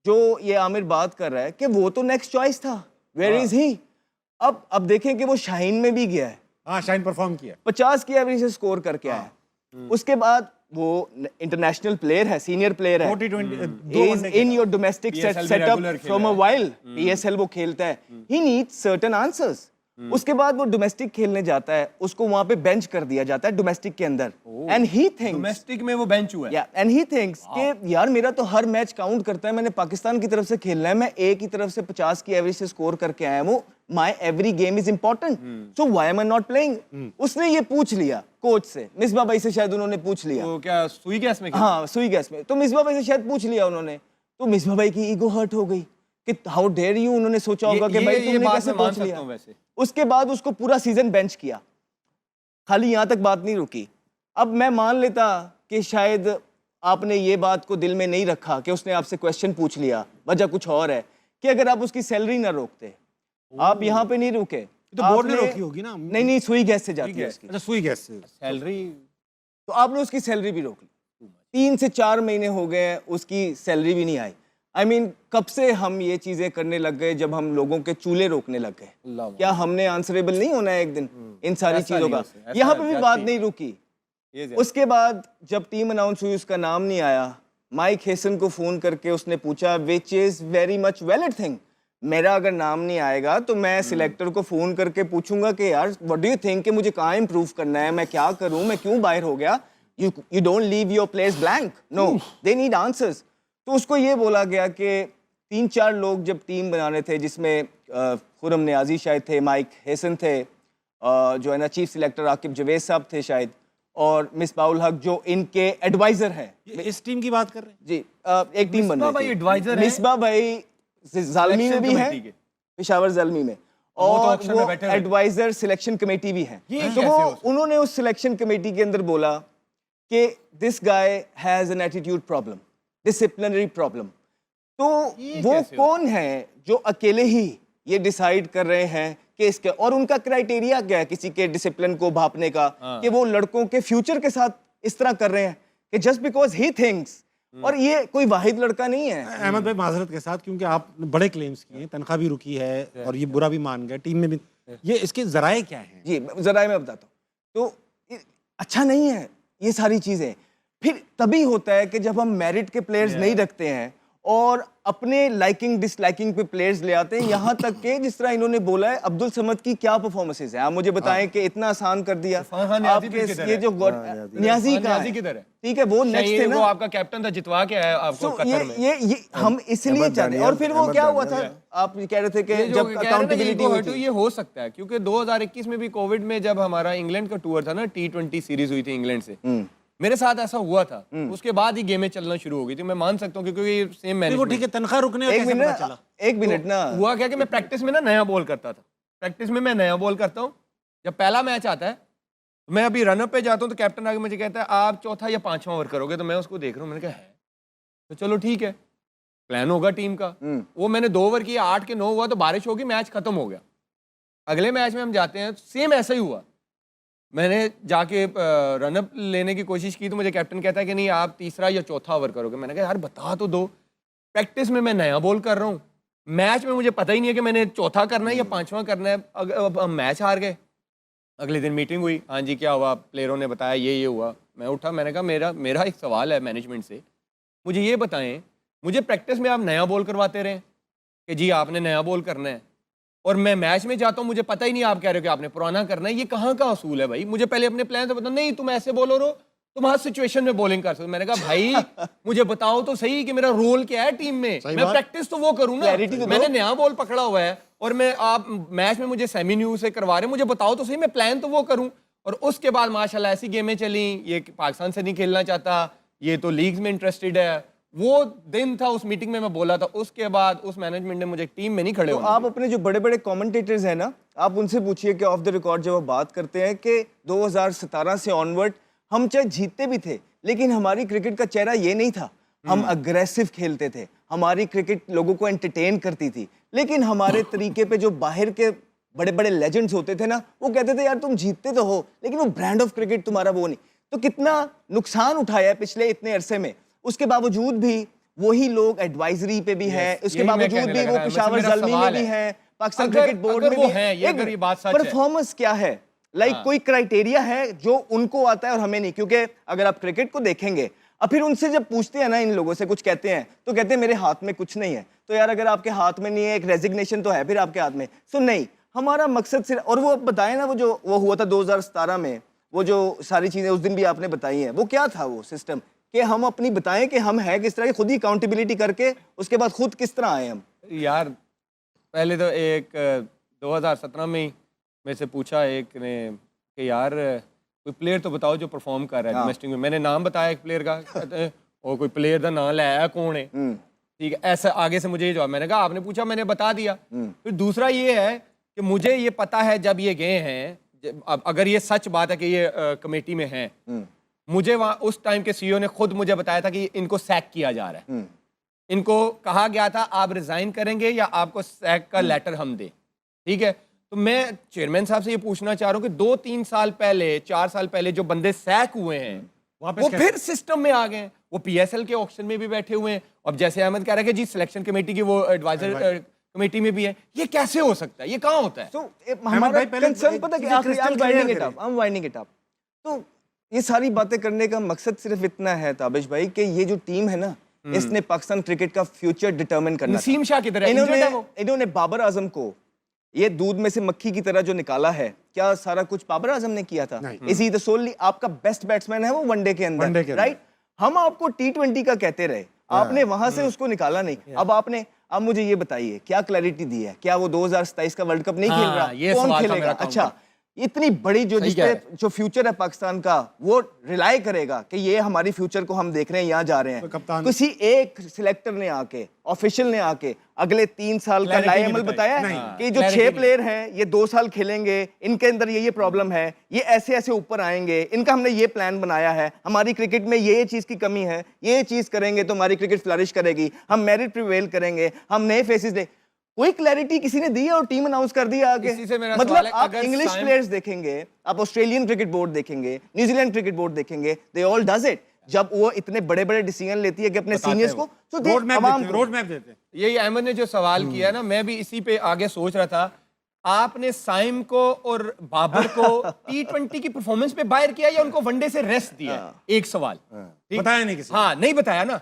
जो ये आमिर बात कर रहा है कि वो तो नेक्स्ट चॉइस था, वेयर इज ही? अब देखें कि वो शाहीन में भी गया है, हाँ, शाइन परफॉर्म किया। 50 की एवरेज से स्कोर करके आया है। उसके बाद वो इंटरनेशनल प्लेयर है, सीनियर प्लेयर है, 40-20 इन योर डोमेस्टिक PSL भी सेटअप regular फ्रॉम अ खेला है। वाइल, पीएसएल वो खेलता है, ही नीड्स सर्टेन आंसर्स। उसके बाद वो डोमेस्टिक खेलने जाता है, उसको वहां पे बेंच कर दिया जाता है डोमेस्टिक के अंदर, एंड ही थिंक्स डोमेस्टिक में वो बेंच हुआ है। या एंड ही थिंक्स कि यार मेरा तो हर मैच काउंट करता है, मैंने पाकिस्तान की तरफ से खेलना है, मैं ए की तरफ से 50 की एवरेज से स्कोर करके आया हूँ, my every game is important, so why am I not playing? उसने ये पूछ लिया कोच से, मिसबा भाई से शायद उन्होंने पूछ लिया, तो क्या सुई गैस में खेला? हाँ सुई गैस में, तो मिसबा भाई से शायद पूछ लिया उन्होंने, तो मिसबा भाई की ईगो हर्ट हो गई कि हाउ डेयर यू, उन्होंने सोचा होगा कि भाई तुमने बात कैसे मैं मान पूछ सकता लिया। हूं वैसे। उसके बाद उसको पूरा सीजन बेंच किया, खाली यहाँ तक बात नहीं रुकी। अब मैं मान लेता कि शायद आपने ये बात को दिल में नहीं रखा कि उसने आपसे क्वेश्चन पूछ लिया, वजह कुछ और है, कि अगर आप उसकी सैलरी ना रोकते, आप यहाँ पे नहीं रुके तो बोर्ड ने आपने- रोकी होगी ना? नहीं, सुई गैस से जाती है उसकी, अच्छा, सुई गैस से। सैलरी तो आपने उसकी सैलरी भी रोक ली। 3 से 4 महीने हो गए हैं, उसकी सैलरी भी नहीं आई। आई मीन कब से हम ये चीजें करने लग गए जब हम लोगों के चूल्हे रोकने लग गए? अल्लाह क्या हमने आंसरेबल नहीं होना है एक दिन इन सारी ऐसा चीजों नहीं का? हो सकता, ऐसा यहाँ पे भी बात ज्यादती। नहीं रुकी। ये ज्यादा। उसके बाद जब टीम अनाउंस हुई, उसका नाम नहीं आया, माइक हेसन को फोन करके उसने पूछा, which is very much valid thing, मेरा अगर नाम नहीं आएगा तो मैं सिलेक्टर को फोन करके पूछूंगा कि यार व्हाट डू यू थिंक कि मुझे कहाँ इंप्रूव करना है, मैं क्या करूं, मैं क्यों बाहर हो गया? You don't leave your players blank, no, they need answers. तो उसको ये बोला गया कि 3-4 लोग जब टीम बनाने थे, जिसमें खुरम नियाजी शायद थे, माइक हेसन थे, जो है ना चीफ सिलेक्टर आकिब जवेद साहब थे शायद, और मिसबाउल हक जो इनके एडवाइजर हैं। ये इस टीम की बात कर रहे हैं? जी, एक टीम बन मिसबा रही भाई थी। advisor हैं? मिसबा भाई जालमी में भी कमेटी है, के। पेशावर जालमी में, वो तो और ऑक्शन में वो बैठे हुए थे। एडवाइजर सिलेक्शन कमेटी भी है। ये तो कैसे वो हो सकता है? उन्होंने उस सिलेक्शन कमेटी के अंदर बोला कि this guy has an attitude problem, disciplinary problem. तो ये वो कैसे हो कौन है जो अकेले ही ये डिसाइड कर रहे हैं कि इसके, और उनका क्राइटेरिया क्या है किसी के डिसिप्लिन को भापने का, कि वो लड़कों के फ्यूचर के साथ इस तरह कर रहे हैं कि जस्ट बिकॉज ही थिंक्स, और ये कोई वाहिद लड़का नहीं है। अहमद भाई माजरत के साथ, क्योंकि आप बड़े क्लेम्स किए हैं, तनख्वाह भी रुकी है और ये बुरा भी मान गए, टीम में भी, ये इसके जराए क्या हैं? जी जरा मैं बताता हूँ। तो अच्छा नहीं है ये सारी चीज़ें। फिर तभी होता है कि जब हम मेरिट के प्लेयर्स नहीं रखते हैं और अपने लाइकिंग डिसलाइकिंग पे प्लेयर्स ले आते हैं, यहाँ तक कि जिस तरह इन्होंने बोला है, अब्दुल समद की क्या परफॉर्मेंसेज है, आप मुझे बताएं कि इतना आसान कर दिया। इरफान खान न्याजी आपके फिर किधर ये है? जो न्याजी का न्याजी किधर है? ठीक है, वो नेक्स्ट है वो ना। आपका कैप्टन था, जितवा के आया आपको So, कतर में। ये हम इसलिए अहमद चाहते हैं। और फिर वो अहमद क्या हुआ था, दानियल। आप कह रहे थे कि ये जो जब कह रहे हैं ना कि अकाउंटेबिलिटी ego हुई hurt हुई, थी, ये हो सकता है क्योंकि 2021 में भी कोविड में जब हमारा इंग्लैंड का टूर था ना, T20 सीरीज हुई थी इंग्लैंड से, मेरे साथ ऐसा हुआ था। उसके बाद ही गेमें चलना शुरू हो गई थी। मैं मान सकता हूँ क्योंकि ये सेम नहीं, वो मैनेजमेंट ठीक है, तनख्वाह रुकने का एक कैसे पता चला? मिनट, एक मिनट ना, हुआ क्या कि मैं प्रैक्टिस में ना नया बॉल करता था। प्रैक्टिस में मैं नया बॉल करता हूँ, जब पहला मैच आता है मैं अभी रनअप पे जाता हूँ तो कैप्टन आके मुझे कहता है आप चौथा या पांचवा ओवर करोगे, तो मैं उसको देख रहा हूँ, मैंने कहा है तो चलो ठीक है, प्लान होगा टीम का। वो मैंने 2 ओवर किया, 8 के 9 हुआ तो बारिश होगी, मैच खत्म हो गया। अगले मैच में हम जाते हैं, सेम ऐसा ही हुआ। मैंने जाके रनअप लेने की कोशिश की तो मुझे कैप्टन कहता है कि नहीं आप तीसरा या चौथा ओवर करोगे। मैंने कहा यार बता तो दो, प्रैक्टिस में मैं नया बॉल कर रहा हूँ, मैच में मुझे पता ही नहीं है कि मैंने चौथा करना है या पांचवा करना है। अब हम मैच हार गए। अगले दिन मीटिंग हुई, हाँ जी क्या हुआ, प्लेयरों ने बताया ये हुआ। मैं उठा, मैंने कहा मेरा एक सवाल है मैनेजमेंट से, मुझे ये बताएं, मुझे प्रैक्टिस में आप नया बॉल करवाते रहें कि जी आपने नया बॉल करना है, और मैं मैच में जाता हूँ मुझे पता ही नहीं, आप कह रहे हो कि आपने पुराना करना है, ये कहाँ का असूल है भाई? मुझे पहले अपने प्लान से बता, नहीं तुम ऐसे बॉलर हो तुम हर सिचुएशन में बॉलिंग कर सकते हो। मैंने कहा भाई मुझे बताओ तो सही कि मेरा रोल क्या है टीम में, मैं प्रैक्टिस तो वो करूँ ना, Clarity तो मैंने नया बॉल पकड़ा हुआ है और मैं आप मैच में मुझे सेमी न्यू से करवा रहे हैं, मुझे बताओ तो सही, मैं प्लान तो वो करूँ। और उसके बाद माशाल्लाह ऐसी गेमें चली, ये पाकिस्तान से नहीं खेलना चाहता, ये तो लीग्स में इंटरेस्टेड है। वो दिन था, उस मीटिंग में मैं बोला था, उसके बाद उस मैनेजमेंट ने मुझे टीम में नहीं खड़े तो होने आप अपने जो बड़े बड़े कमेंटेटर्स हैं ना, आप उनसे पूछिए कि ऑफ द रिकॉर्ड जब वो बात करते हैं कि 2017 से ऑनवर्ड हम चाहे जीतते भी थे लेकिन हमारी क्रिकेट का चेहरा ये नहीं था, हम अग्रेसिव खेलते थे, हमारी क्रिकेट लोगों को एंटरटेन करती थी, लेकिन हमारे तरीके पे जो बाहर के बड़े बड़े लेजेंड्स होते थे ना, वो कहते थे यार तुम जीतते तो हो लेकिन वो ब्रांड ऑफ क्रिकेट तुम्हारा वो नहीं। तो कितना नुकसान उठाया है पिछले इतने अरसे में, उसके बावजूद भी वही लोग एडवाइजरी पे भी है, उसके यही मैं बावजूद कहने भी लगा वो था, पेशावर मेरा ज़ल्मी में सवाल भी है। है, पाकिस्तान अगर- क्रिकेट बोर्ड अगर में वो भी हैं, ये एक अगर ये बात सच है। परफॉर्मेंस क्या है, कोई क्राइटेरिया है जो उनको आता है और हमें नहीं, क्योंकि अगर आप क्रिकेट को देखेंगे और फिर उनसे जब पूछते हैं ना, इन लोगों से कुछ कहते हैं तो कहते हैं मेरे हाथ में कुछ नहीं है। तो यार अगर आपके हाथ में नहीं है, एक रेजिग्नेशन तो है फिर आपके हाथ में। सो नहीं, हमारा मकसद सिर्फ, और वो बताएं ना, वो हुआ था 2017 में, वो जो सारी चीजें उस दिन भी आपने बताई हैं, वो क्या था वो सिस्टम कि हम अपनी बताएं कि हम है किस तरह की, खुद ही अकाउंटेबिलिटी करके उसके बाद खुद किस तरह आए हम। यार पहले तो एक 2017 में ही मेरे से पूछा एक ने कि यार कोई प्लेयर तो बताओ जो परफॉर्म कर रहा है डोमेस्टिक में। मैंने नाम बताया एक प्लेयर का, कहते हैं, और कोई प्लेयर का नाम लाया कौन है, ठीक है, ऐसा आगे से मुझे ये जवाब, मैंने कहा आपने पूछा मैंने बता दिया। फिर दूसरा ये है कि मुझे ये पता है जब ये गए हैं, अब अगर ये सच बात है कि ये कमेटी में हैं, मुझे वहाँ उस टाइम के सीईओ ने खुद मुझे बताया था कि इनको सैक किया जा रहा है, इनको कहा गया था आप रिजाइन करेंगे या आपको सैक का लेटर हम दे, ठीक है। तो मैं चेयरमैन साहब से ये पूछना चाह रहा हूँ कि 2-3 साल पहले, 4 साल पहले जो बंदे सैक हुए हैं वापस वो कैसे? फिर सिस्टम में आ गए हैं, वो पीएसएल के ऑक्शन में भी बैठे हुए हैं। अब जैसे अहमद कह रहा है कि जी सिलेक्शन कमेटी की वो एडवाइजर कमेटी में भी है, ये कैसे हो सकता है, ये कहाँ होता है? तो हमारा भाई, पहले कंसर्न एक पता है कि चीज़ें आखिरी crystal I'm winding clear it करें। up, I'm winding it up। तो ये सारी बातें करने का मकसद सिर्फ इतना है ताबिश भाई कि ये जो टीम है ना, इसने पाकिस्तान क्रिकेट का फ्यूचर डिटरमिन करना था। नसीम शाह किधर है? Injured है वो? इन्होंने बाबर आजम को ये दूध में से मक्खी की तरह जो निकाला है, क्या सारा कुछ बाबर आजम ने किया था? इसी तो सोनली आपका बेस्ट बैट्समैन है वो वनडे के वनडे अंदर, के अंदर। राइट? हम आपको T20 का कहते रहे, आपने वहां से उसको निकाला नहीं। अब मुझे ये बताइए क्या क्लैरिटी दी है, क्या वो 2027 का वर्ल्ड कप नहीं खेल रहा? ये कौन सवाल था खेलेगा? मेरा अच्छा, इतनी बड़ी जो सही जिसपे कह रहे जो फ्यूचर है पाकिस्तान का, वो रिलाई करेगा कि ये हमारी फ्यूचर को हम देख रहे हैं, यहाँ जा रहे तो हैं। कप्तान- किसी एक सिलेक्टर ने आके, ऑफिशियल ने आके अगले 3 साल का Clarity लाए नहीं अमल बताई। बताया नहीं। है कि जो Clarity 6 नहीं। प्लेयर हैं ये 2 साल खेलेंगे, इनके अंदर ये प्रॉब्लम है, ये ऐसे ऐसे ऊपर आएंगे, इनका हमने ये प्लान बनाया है, हमारी क्रिकेट में ये चीज की कमी है, ये चीज करेंगे तो हमारी क्रिकेट फ्लरिश करेगी, हम मेरिट प्रिवेल करेंगे, हम नए फेसेस दे। कोई क्लैरिटी किसी ने दी है और टीम अनाउंस कर दिया आगे। इसी से मेरा सवाल मतलब है, आप अगर इंग्लिश साइम- प्लेयर्स देखेंगे, आप ऑस्ट्रेलियन क्रिकेट बोर्ड देखेंगे, न्यूजीलैंड क्रिकेट बोर्ड देखेंगे, दे ऑल डज इट। जब वो इतने बड़े बड़े डिसीजन लेती है कि अपने सीनियर्स को, तो रोड मैप अवाम देते हैं, को रोड मैप देते हैं। यही अहमद ने जो सवाल किया ना, मैं भी इसी पे आगे सोच रहा था। आपने साइम को और बाबर को T20 की परफॉर्मेंस पे बाहर किया या उनको वनडे से रेस्ट दिया? एक सवाल ठीक? बताया नहीं किसी ने। हाँ, नहीं बताया ना।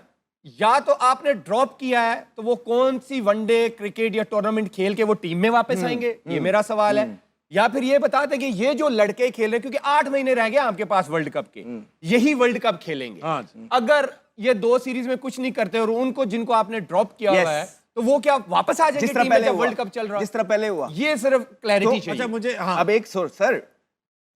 या तो आपने ड्रॉप किया है तो वो कौन सी वनडे क्रिकेट या टूर्नामेंट खेल के वो टीम में वापस आएंगे, ये मेरा सवाल है। या फिर ये बताते कि ये जो लड़के खेल रहे, क्योंकि 8 महीने रह गए आपके पास वर्ल्ड कप के, यही वर्ल्ड कप खेलेंगे। हाँ। अगर ये 2 सीरीज में कुछ नहीं करते और उनको जिनको आपने ड्रॉप किया हुआ है, तो वो क्या वापस आ जाएंगे जिस तरह टीम में पहले जब हुआ, वर्ल्ड कप चल रहा है? जिस तरह पहले हुआ। ये सिर्फ क्लैरिटी चाहिए। अच्छा मुझे, हाँ, अब एक सर,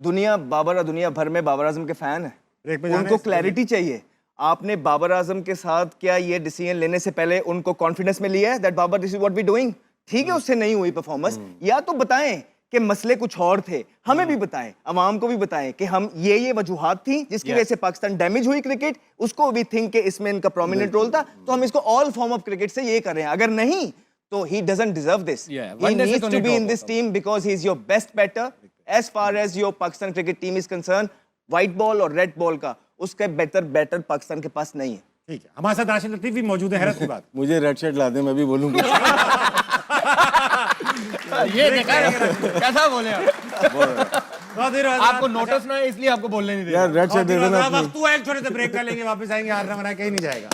दुनिया भर में बाबर आजम के फैन है, ब्रेक पे जाना उनको है, क्लैरिटी चाहिए। आपने बाबर आजम के साथ क्या ये डिसीजन लेने से पहले उनको कॉन्फिडेंस में लिया है that Babar this is what we doing? ठीक है, उससे नहीं हुई परफॉर्मेंस, या तो बताएं कि मसले कुछ और थे, हमें भी बताएं, अवाम को भी बताएं कि हम ये वजूहात थी जिसकी वजह से पाकिस्तान डैमेज हुई क्रिकेट, उसको भी थिंक कि इसमें इनका प्रोमिनेंट रोल था, तो हम इसको ऑल फॉर्म ऑफ क्रिकेट से ये कर रहे हैं। अगर नहीं तो he doesn't deserve this. Yeah, He one day से needs तो to नहीं be in drop this होता। team because he is your best batter. As far as your Pakistan cricket team is concerned, white ball और red ball का उसका बेहतर batter Pakistan के पास नहीं है। ठीक है, हमारे साथ राशिद लतीफ भी मौजूद है। हैरत की बात। मुझे रेड शर्ट ला दे, मैं भी बोलूंगा। ये देखा कैसा बोले आप? कादिर आजाद, आपको नोटिस ना है इसलिए आपको बोलने नहीं दे यार रेड शर्ट दे कादिर देना आजाद, अपनी। अब तू एक छोटे से ब्रेक कर लेंगे, वापस आएंगे, हारना मना कहीं नहीं जाएगा।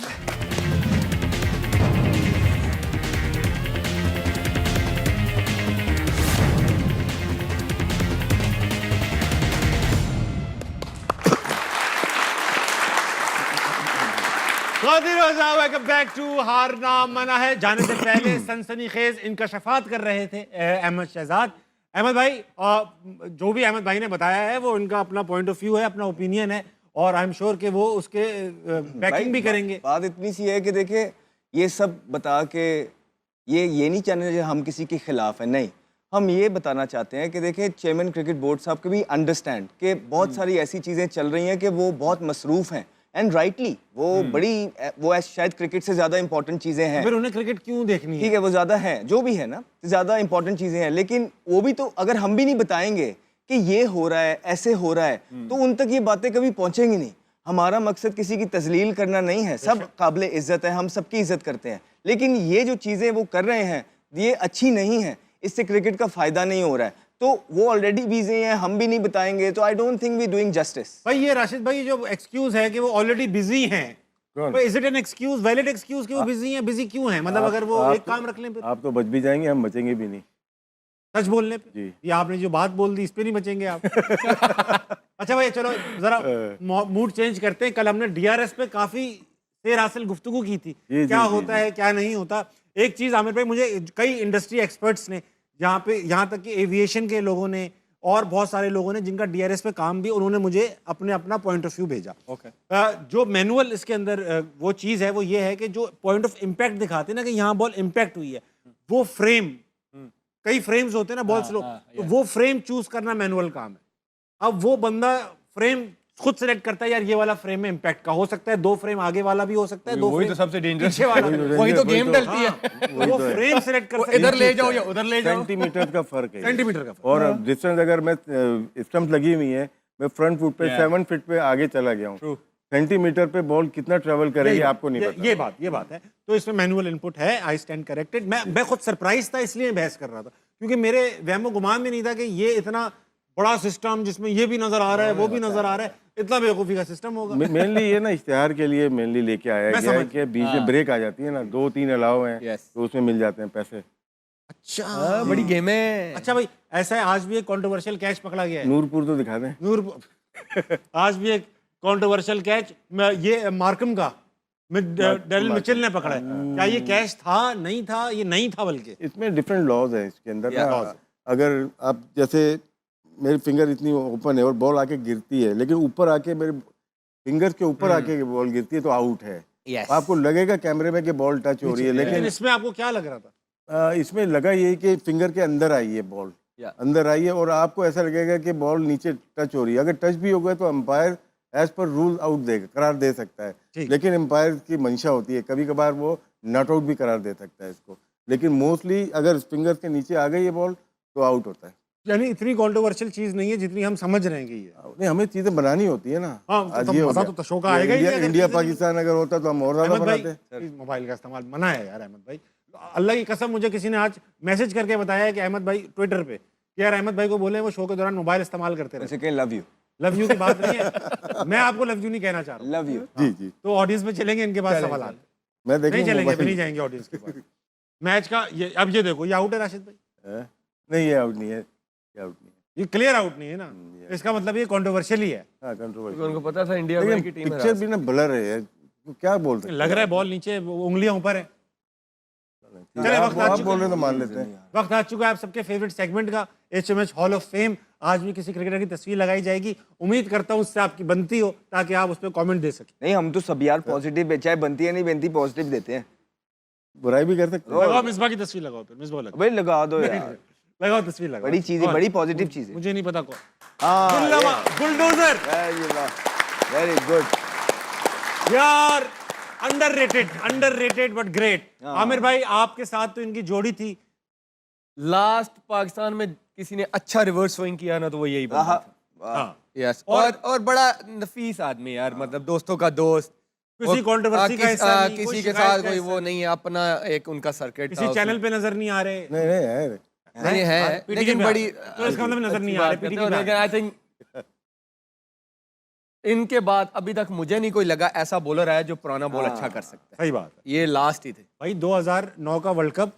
खातिरों साहब, वेलकम बैक टू हार ना मना है। जाने से पहले सनसनीखेज इनकशाफात कर रहे थे अहमद शहजाद। अहमद भाई, जो भी अहमद भाई ने बताया है वो इनका अपना पॉइंट ऑफ व्यू है, अपना ओपिनियन है, और आई एम श्योर कि वो उसके बैकिंग भी करेंगे। बात इतनी सी है कि देखिए, ये सब बता के ये नहीं चाहने कि हम किसी के खिलाफ हैं, नहीं, हम ये बताना चाहते हैं कि देखिए चेयरमैन क्रिकेट बोर्ड साहब के भी अंडरस्टैंड कि बहुत सारी ऐसी चीज़ें चल रही हैं कि वो बहुत मसरूफ़ हैं, एंड राइटली वो शायद क्रिकेट से ज़्यादा इंपॉर्टेंट चीज़ें हैं। फिर उन्हें क्रिकेट क्यों देखनी है? ठीक है, वो ज़्यादा है, जो भी है ना, ज़्यादा इंपॉर्टेंट चीज़ें हैं, लेकिन वो भी तो अगर हम भी नहीं बताएंगे कि ये हो रहा है, ऐसे हो रहा है, तो उन तक ये बातें कभी पहुँचेंगी नहीं। हमारा मकसद किसी की तजलील करना नहीं है, सब काबिल इज़्ज़त है, हम सबकी इज़्ज़त करते हैं, लेकिन ये जो चीज़ें वो कर रहे हैं ये अच्छी नहीं है, इससे क्रिकेट का फ़ायदा नहीं हो रहा है। तो वो ऑलरेडी बिजी हैं, हम भी नहीं बताएंगे, तो I don't think we doing justice. भाई ये राशिद भाई जो एक्सक्यूज है कि वो ऑलरेडी बिजी हैं, तो is it an excuse, valid excuse कि वो बिजी हैं? बिजी क्यों हैं? मतलब अगर वो एक काम रख लें फिर आप तो बच भी जाएंगे, हम बचेंगे भी नहीं। सच बोलने पे जी। ये आपने जो बात बोल दी इस पे नहीं बचेंगे आप। अच्छा भाई, चलो जरा मूड चेंज करते हैं। कल हमने डीआरएस पे काफी शेर हासिल गुफ्तगू की थी, जी, क्या जी, होता है क्या नहीं होता। एक चीज आमिर भाई, मुझे कई इंडस्ट्री एक्सपर्ट्स ने, यहाँ तक कि एविएशन के लोगों ने और बहुत सारे लोगों ने जिनका डीआरएस पे काम भी, उन्होंने मुझे अपना पॉइंट ऑफ व्यू भेजा। जो मैनुअल इसके अंदर वो चीज़ है वो ये है कि जो पॉइंट ऑफ इम्पैक्ट दिखाते हैं ना कि यहाँ बॉल इम्पैक्ट हुई है, वो फ्रेम, कई फ्रेम्स होते हैं ना बॉल स्लो, तो वो फ्रेम चूज करना मैनुअल काम है। अब वो बंदा फ्रेम खुद सेलेक्ट करता है, यार ये वाला फ्रेम में इम्पैक्ट का हो सकता है, 2 फ्रेम आगे वाला भी हो सकता है, 2 वही फ्रेम तो सबसे डेंजरस पीछे वाला, वही तो गेम डलती है। वो फ्रेम सेलेक्ट कर सकता है। इधर ले जाओ या उधर ले जाओ, सेंटीमीटर का फर्क है। सेंटीमीटर का फर्क। और डिस्टेंस अगर मैं स्टंप लगी हुई है, मैं फ्रंट फुट पे 7 फीट पे आगे चला गया हूँ, सेंटीमीटर पे बॉल कितना ट्रेवल करेगी आपको नहीं पता। ये बात है। तो इसमें मैनुअल इनपुट है, आई स्टैंड करेक्टेड। मैं खुद सरप्राइज था, इसलिए बहस कर रहा था, क्योंकि मेरे वहमो गुमान में नहीं था कि ये इतना बड़ा सिस्टम जिसमें ये भी नजर आ रहा है, वो भी नजर आ रहा है, इतना बेवकूफी का सिस्टम होगा। मेनली ये ना इश्तेहार के लिए मेनली लेके आया गया है कि बीच में ब्रेक आ जाती है ना, 2-3 अलाव हैं, तो उसमें मिल जाते हैं पैसे। अच्छा, बड़ी गेम है। अच्छा भाई, ऐसा है, आज भी एक कंट्रोवर्शियल कैच पकड़ा गया है। नूरपुर तो दिखा दें। आज भी एक कंट्रोवर्शियल कैच ये मार्कम का डेरिल मिचेल ने पकड़ा है। क्या ये कैच था, नहीं था? ये नहीं था, बल्कि इसमें डिफरेंट लॉज है इसके अंदर ना। अगर आप जैसे मेरी फिंगर इतनी ओपन है और बॉल आके गिरती है, लेकिन ऊपर आके मेरे फिंगर के ऊपर आके बॉल गिरती है, तो आउट है। आपको लगेगा कैमरे में कि बॉल टच हो रही है, लेकिन इसमें आपको क्या लग रहा था? इसमें लगा यही कि फिंगर के अंदर आई है बॉल, अंदर आई है, और आपको ऐसा लगेगा कि बॉल नीचे टच हो रही है। अगर टच भी हो गया तो umpire as per rule out देगा, करार दे सकता है, लेकिन अंपायर की मंशा होती है, कभी कभार वो नॉट आउट भी करार दे सकता है इसको, लेकिन मोस्टली अगर फिंगर के नीचे आ गई ये बॉल तो आउट होता है। यानी इतनी कंट्रोवर्शियल चीज नहीं है जितनी हम समझ रहे हैं कि ये। नहीं, हमें चीजें बनानी होती है ना। हाँ, आज ये हो मजा गया। तो शो का आएगा ही। इंडिया पाकिस्तान अगर होता तो हम और ज्यादा अहमद भाई, बनाते। मोबाइल का इस्तेमाल मना है यार अहमद भाई। अल्लाह की कसम, मुझे किसी ने आज मैसेज करके बताया है कि अहमद भाई ट्विटर पे कि यार अहमद भाई को बोले वो शो के दौरान मोबाइल इस्तेमाल करते रहे। लव यू, लव यू की बात नहीं है, मैं आपको लव यू नहीं कहना चाह रहा। Love you. जी जी, तो ऑडियंस में चलेंगे इनके पास सवाल, मैं नहीं चलेंगे, अभी नहीं जाएंगे ऑडियंस के पास। मैच का ये, अब ये देखो, ये आउट है राशिद भाई? नहीं, ये आउट नहीं है, ये आउट नहीं है, ये क्लियर आउट नहीं है ना, इसका मतलब ये कंट्रोवर्शियल ही है। हाँ कंट्रोवर्शियल। उनको पता था इंडिया लेकिन की टीम पिक्चर भी ना ब्लर है, तो क्या बोल सकते हैं? लग रहा है बॉल नीचे, उंगलियां ऊपर है। चले, आप वक्त आ आप चुका बोल रहे हैं तो मान लेते हैं। वक्त आ चुका है आप सबके फेवरेट सेगमेंट का, HMH हॉल ऑफ फेम। आज भी किसी क्रिकेटर की तस्वीर लगाई जाएगी, उम्मीद करता हूँ उससे आपकी बनती हो ताकि आप उस पर कमेंट दे सकें। नहीं, हम तो सब यार पॉजिटिव, चाहे बनती है नहीं बनती, पॉजिटिव देते हैं। बुराई भी कर सकते हैं। लगाओ मिसबा की तस्वीर, लगाओ फिर मिसबा लगाओ, भाई लगा दो यार, लगाओ तस्वीर लगाओ। बड़ी चीज है, बड़ी पॉजिटिव चीज है। मुझे नहीं पता कौन। हाँ, बुलडोजर वेरी गुड यार, अंडररेटेड बट ग्रेट। आमिर भाई, आपके साथ तो इनकी जोड़ी थी। लास्ट पाकिस्तान में किसी ने अच्छा रिवर्स स्विंग किया ना, तो वो यही बंदा था। हाँ, यस, और बड़ा नफीस आदमी यार, मतलब दोस्तों का दोस्त, किसी कंट्रोवर्सी का हिस्सा नहीं, कोई किसी के शिकायत साथ का कोई हिस्सा वो नहीं है, अपना एक उनका सर्किट किसी चैनल पे नजर नहीं आ रहे। नहीं नहीं है, नहीं है, PTK लेकिन पे बड़ी तो इसका मतलब नजर नहीं आ रहे PTK पे। लेकिन आई थिंक इनके बाद अभी तक मुझे नहीं कोई लगा ऐसा बॉलर है जो पुराना बॉल अच्छा कर सकता है। सही बात है ये लास्ट ही थे भाई। 2009 का वर्ल्ड कप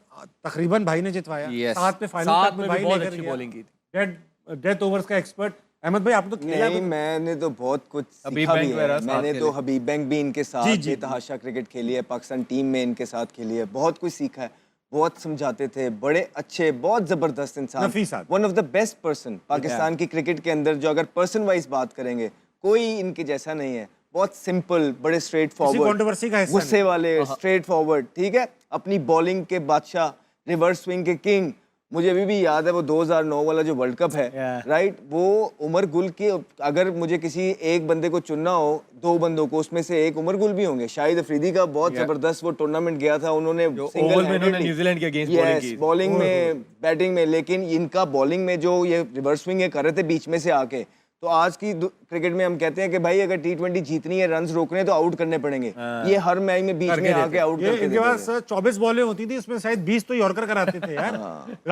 तकरीबन भाई ने जितवाया। Yes. साथ में फाइनल साथ तक में भाई भी बहुत लेकर अच्छी गया। बॉलिंग की थी। डेथ ओवर्स का एक्सपर्ट अहमद भाई आपने तो खेला नहीं, है। मैंने तो बहुत कुछ हबीब सीखा भी बैंक है। वगैरह साथ मैंने खेले। तो हबीब बैंक भी इनके साथ जी, जी, बेतहाशा क्रिकेट खेली है, पाकिस्तान टीम में इनके साथ खेली है, बहुत कुछ सीखा है, बहुत समझाते थे, बड़े अच्छे, बहुत जबरदस्त इंसान, नफीस आदमी। One of the best person Pakistan की क्रिकेट के अंदर। जो अगर पर्सन वाइज बात करेंगे, कोई इनके जैसा नहीं है। बहुत सिंपल, बड़े स्ट्रेट फॉरवर्ड, controversy का हिस्सा गुस्से वाले, स्ट्रेट फॉरवर्ड, ठीक है, अपनी बॉलिंग के बादशाह, रिवर्स स्विंग के किंग। मुझे अभी भी याद है वो 2009 वाला जो वर्ल्ड कप है, राइट, वो उमर गुल की, अगर मुझे किसी एक बंदे को चुनना हो, दो बंदों को, उसमें से एक उमर गुल भी होंगे। शाहिद अफरीदी का बहुत जबरदस्त वो टूर्नामेंट गया था, उन्होंने ओवल में इन्होंने न्यूजीलैंड के अगेंस्ट बॉलिंग की। बॉलिंग में, बैटिंग में, लेकिन इनका बॉलिंग में जो ये रिवर्स स्विंग कर रहे थे बीच में से आके, तो आज की क्रिकेट में हम कहते हैं कि भाई अगर टी20 जीतनी है, रन्स रोकने हैं, तो आउट करने पड़ेंगे। ये हर मैच में बीच में आके आउट ये करके इनके देते पास थे। 24 बॉलें होती थी, उसमें शायद 20 तो यॉर्कर कराते थे यार।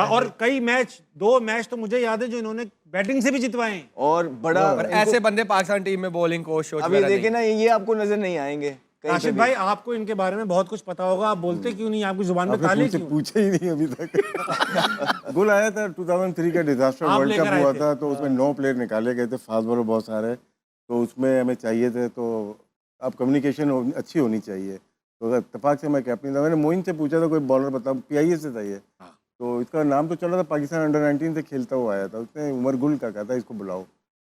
और कई मैच, 2 मैच तो मुझे याद है जो इन्होंने बैटिंग से भी जितवाए हैं। और बड़ा पर ऐसे बंदे पाकिस्तान टीम में बॉलिंग कोच अभी देखे ना, ये आपको नजर नहीं आएंगे कहीं पे राशिद भी। भाई, आपको इनके बारे में बहुत कुछ पता होगा, आप बोलते क्यों नहीं? आपकी जुबान में आपने ताले मुझसे क्यों? पूछा ही नहीं अभी तक। गुल आया था 2003 का डिजास्टर आप वर्ल्ड लेकर कप आए हुआ थे। था, तो उसमें 9 प्लेयर निकाले गए थे, फास्ट बॉलर बहुत सारे, तो उसमें हमें चाहिए थे, तो अब कम्युनिकेशन अच्छी होनी चाहिए। तो इत्तेफाक से मैं कैप्टन था, मैंने मोइन से पूछा था कोई बॉलर बताओ, PIA से था ये, तो इसका नाम तो चला था, पाकिस्तान अंडर 19 से खेलता हुआ आया था, उसने उमर गुल का कहा था इसको बुलाओ,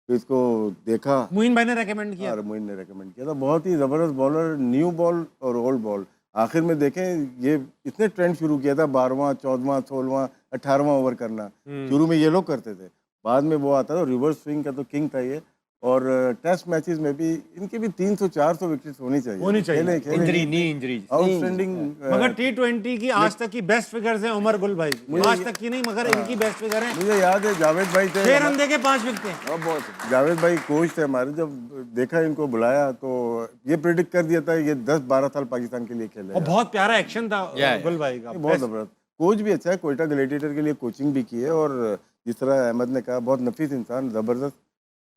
तो इसको देखा, मुइन भाई ने रेकमेंड किया। और मोइन ने रेकमेंड किया था। बहुत ही ज़बरदस्त बॉलर, न्यू बॉल और ओल्ड बॉल। आखिर में देखें, ये इसने ट्रेंड शुरू किया था 12वां, 14वां, 16वां, 18वां ओवर करना। शुरू में ये लोग करते थे, बाद में वो आता था, रिवर्स स्विंग का तो किंग था ये। और टेस्ट मैचेस में भी इनके भी 300-400 विकेट्स होनी चाहिए। होनी चाहिए। Injury, knee injury. आउटस्टैंडिंग। मगर T20 की आज तक की बेस्ट फिगर्स हैं उमर गुल भाई की। आज तक की नहीं, मगर इनकी बेस्ट फिगर है। मुझे याद है जावेद भाई थे, 6 रन देके 5 विकेटें। बहुत जावेद भाई कोच थे हमारे, जब देखा इनको बुलाया तो ये प्रिडिक्ट कर दिया था ये 10-12 साल पाकिस्तान के लिए खेले। और बहुत प्यारा एक्शन था गुल भाई का। बहुत ज़बरदस्त कोच भी अच्छा है, कोयटा ग्लेडिएटर के लिए कोचिंग भी की है, और जिस तरह अहमद ने कहा, बहुत नफीस इंसान, ज़बरदस्त।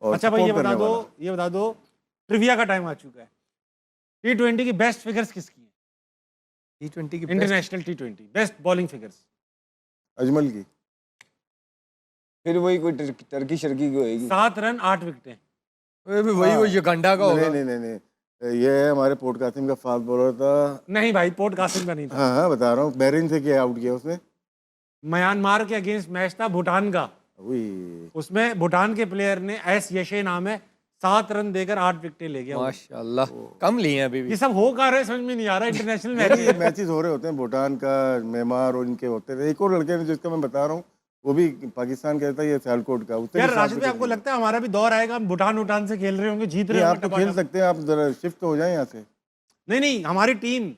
और अच्छा भाई, ये support बता करने दो, वाला। ये बता दो, ट्रिविया का टाइम आ चुका है। T20 की बेस्ट फिगर्स किसकी हैं? T20 की international T20 best bowling figures. Ajmal की। फिर वही कोई टर्की शर्की की होएगी। 7 रन 8 विकेटें। वही वो युगांडा का होगा। नहीं, ये है हमारे पोर्ट कासिम का फास्ट बॉलर था। नहीं भाई, पोर्ट कासिम का नहीं था। हाँ, बता रहा हूँ, बहरीन से क्या आउट किया उसने। म्यांमार के अगेंस्ट मैच था भूटान का, वही उसमें भूटान के प्लेयर ने, एस यशे नाम है, 7 रन देकर 8 विकेटें ले गया। माशाल्लाह, कम लिए हैं अभी भी। ये सब हो का रहा है, समझ में नहीं आ रहा। इंटरनेशनल मैच ये मैचेस हो रहे होते हैं, भूटान का, म्यांमार और इनके होते हैं। एक और लड़के ने जिसका मैं बता रहा हूँ, वो भी पाकिस्तान का था, ये सियालकोट का। उसने यार भी राशिद 7 भाई, आपको लगता है हमारा भी दौर आएगा, हम भूटान से खेल रहे होंगे, जीत रहे नहीं, होंगे आप तो खेल टपाटप? सकते हैं, आप जरा शिफ्ट हो जाएं यहाँ से। नहीं, हमारी टीम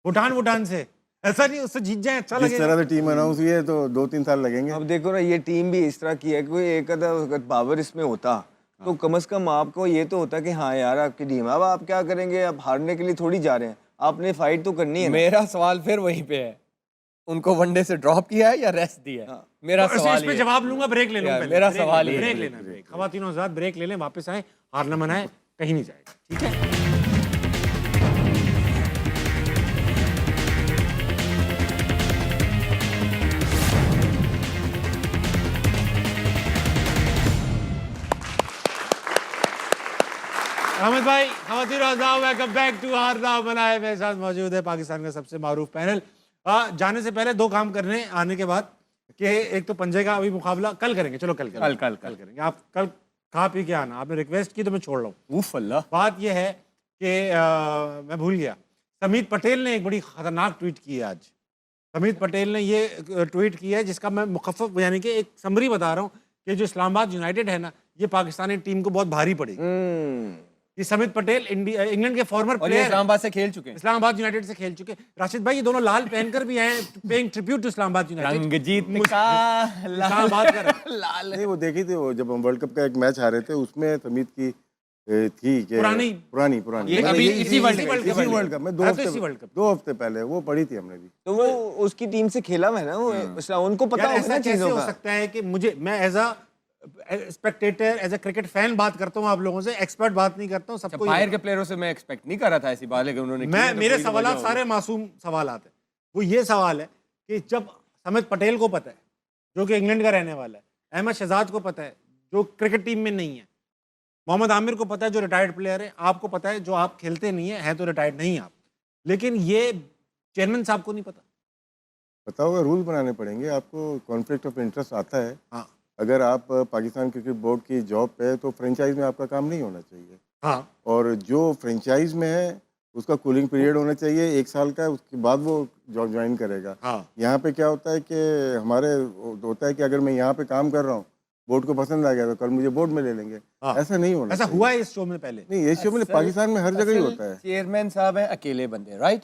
भूटान से, ऐसा नहीं, उससे जीत जाए, अच्छा जिस लगेगा। तरह से टीम अनाउंस हुई है तो 2-3 साल लगेंगे। अब देखो ना, ये टीम भी इस तरह की है, कोई एक आधा अगर बाबर इसमें होता तो कम से कम आपको ये तो होता कि हाँ यार आपकी टीम, अब आप क्या करेंगे, अब हारने के लिए थोड़ी जा रहे हैं, आपने फाइट तो करनी है ना। मेरा सवाल फिर वहीं पे है, उनको वनडे से ड्रॉप किया है या रेस्ट दिया है? मेरा तो सवाल इस पे ये है। जवाब लूंगा, ब्रेक ले लूं यार, पहले। मेरा ब्रेक सवाल ले- ये है। ब्रेक लेना, ब्रेक। खवातीनो हज़रात, ब्रेक ले लें, वापस आए, हारना मना है, कहीं नहीं जाएगा, ठीक है? अहमद भाई, खवातीन हज़रात, वेलकम बैक टू हारना मना है। मेरे साथ मौजूद है पाकिस्तान का सबसे मारूफ पैनल। जाने से पहले 2 काम करने, आने के बाद, कि एक तो पंजे का अभी मुकाबला कल करेंगे, चलो कल करेंगे। आप कल खा पी के आना, आपने रिक्वेस्ट की तो मैं छोड़ रहा हूँ। उफ अल्लाह। बात यह है कि मैं भूल गया, समीत पटेल ने एक बड़ी खतरनाक ट्वीट की है आज। समीत पटेल ने ये ट्वीट किया है जिसका मैं मुखफ़फ़, यानी कि एक समरी बता रहा हूँ, कि जो इस्लामाबाद यूनाइटेड है ना, ये पाकिस्तानी टीम को बहुत भारी पड़ेगी। ये समीत पटेल इंग्लैंड के फॉर्मर और ये प्लेयर, इस्लामाबाद से खेल चुके हैं। इस्लामाबाद यूनाइटेड से खेल चुके। राशिद भाई, ये दोनों लाल पहनकर भी हैं, paying tribute to Islamabad United. रंगजीत का इस्लामाबाद का रंग। लाल। नहीं, वो देखी थी, वो जब हम वर्ल्ड कप का एक मैच हारे थे, उसमें समीत की थी कि पुरानी ये अभी इसी वर्ल्ड कप में 2 इसी वर्ल्ड कप। हफ्ते पहले वो पढ़ी थी हमने भी। तो वो उसकी टीम से खेला हुआ है ना, वो उनको पता यार, होगा ऐसा ना कैसे चीजों हो का। सकता है कि मैं as a spectator, as a cricket fan बात करता हूँ आप लोगों से, एक्सपर्ट बात नहीं करता हूँ। सबको बाहर के प्लेयरों से मैं एक्सपेक्ट नहीं कर रहा था ऐसी बात, लेकिन उन्होंने मैं, मेरे सवाल सारे मासूम सवाल हैं। वो ये सवाल है कि जब समीत पटेल को पता है, जो कि इंग्लैंड का रहने वाला है, अहमद शहजाद को पता है, जो क्रिकेट टीम में नहीं है। मोहम्मद आमिर को पता है जो रिटायर्ड प्लेयर है, आपको पता है जो आप खेलते नहीं है तो रिटायर्ड नहीं आप, लेकिन ये चेयरमैन साहब को नहीं पता। पता होगा, रूल बनाने पड़ेंगे आपको। कॉन्फ्लिक्ट ऑफ इंटरेस्ट आता है। हाँ अगर आप पाकिस्तान क्रिकेट बोर्ड की जॉब पे है तो फ्रेंचाइज में आपका काम नहीं होना चाहिए। हाँ और जो फ्रेंचाइज में है उसका कूलिंग पीरियड होना चाहिए 1 साल का, उसके बाद वो जॉब ज्वाइन करेगा। हाँ यहाँ पे क्या होता है कि हमारे होता है कि अगर मैं यहाँ पे काम कर रहा हूँ, बोर्ड को पसंद आ गया तो कल मुझे बोर्ड में ले लेंगे। हाँ। ऐसा नहीं होना ऐसा चाहिए। हुआ है इस शो में पहले। नहीं, ये शो में पाकिस्तान में हर जगह ही होता है। चेयरमैन साहब हैं अकेले बंदे, राइट?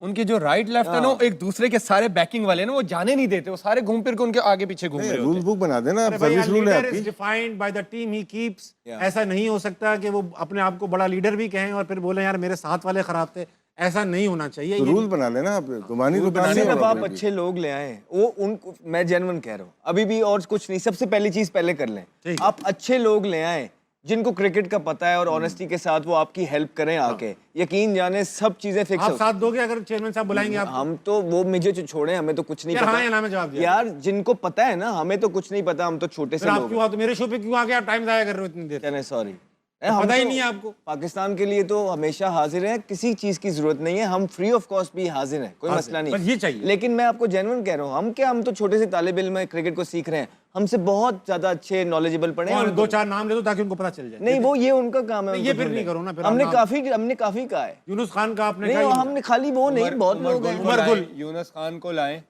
उनके जो राइट लेफ्ट है ना, वो एक दूसरे के सारे बैकिंग वाले ना, वो जाने नहीं देते, वो सारे घूम फिर के उनके आगे पीछे घूम रहे रूल होते हैं। बुक बना देना, अरे भाई, सर्विस रूल है लीडर इज आपकी। Defined by the team he keeps. Yeah. ऐसा नहीं हो सकता कि वो अपने आप को बड़ा लीडर भी कहें और फिर बोले यार मेरे साथ वाले खराब थे। ऐसा नहीं होना चाहिए। तो ये रूल बना लेना आप, गुमानी तो काम नहीं सिर्फ होगा आप कोई भी। अच्छे लोग ले आए, वो उनको मैं जेन्युइन कह रहा हूँ, अभी भी और कुछ नहीं। सबसे पहली चीज पहले कर लें, ठीक है। आप अच्छे लोग ले आए जिनको क्रिकेट का पता है और ऑनेस्टी के साथ वो आपकी हेल्प करें आके। यकीन जाने सब चीजें फिक्स आप हो। साथ दोगे अगर चेयरमैन साहब बुलाएंगे आप? हम तो वो मुझे जो छोड़े, हमें तो कुछ नहीं यार हाँ पता या ना में जवाब दिया। यार। जिनको पता है ना, हमें तो कुछ नहीं पता, हम तो छोटे से फिर आप लोग क्यों आते मेरे शो पे, क्यों आके आप टाइम जाया कर रहे हो इतनी देर? हैं। सॉरी, पता ही नहीं है आपको। पाकिस्तान के लिए तो हमेशा हाजिर है, किसी चीज की जरूरत नहीं है, हम फ्री ऑफ कॉस्ट भी हाजिर हैं, कोई हाजिर, मसला नहीं। बस ये चाहिए। लेकिन मैं आपको जेन्युइन कह रहा हूँ, हम तो छोटे से तालिब इल्म में क्रिकेट को सीख रहे हैं, हमसे बहुत ज्यादा अच्छे नॉलेजेबल पढ़े हैं। और 2-4 नाम ले दो ताकि उनको पता चल जाए। नहीं, वो ये उनका काम है। ये उनको फिर ढूंढने। नहीं करो ना, फिर हमने आप हमने काफी कहा है। यूनुस खान का आपने नहीं, कहा ही हमने खाली वो नहीं, बहुत लोग हैं। उमर गुल। यूनुस खान को लाएं,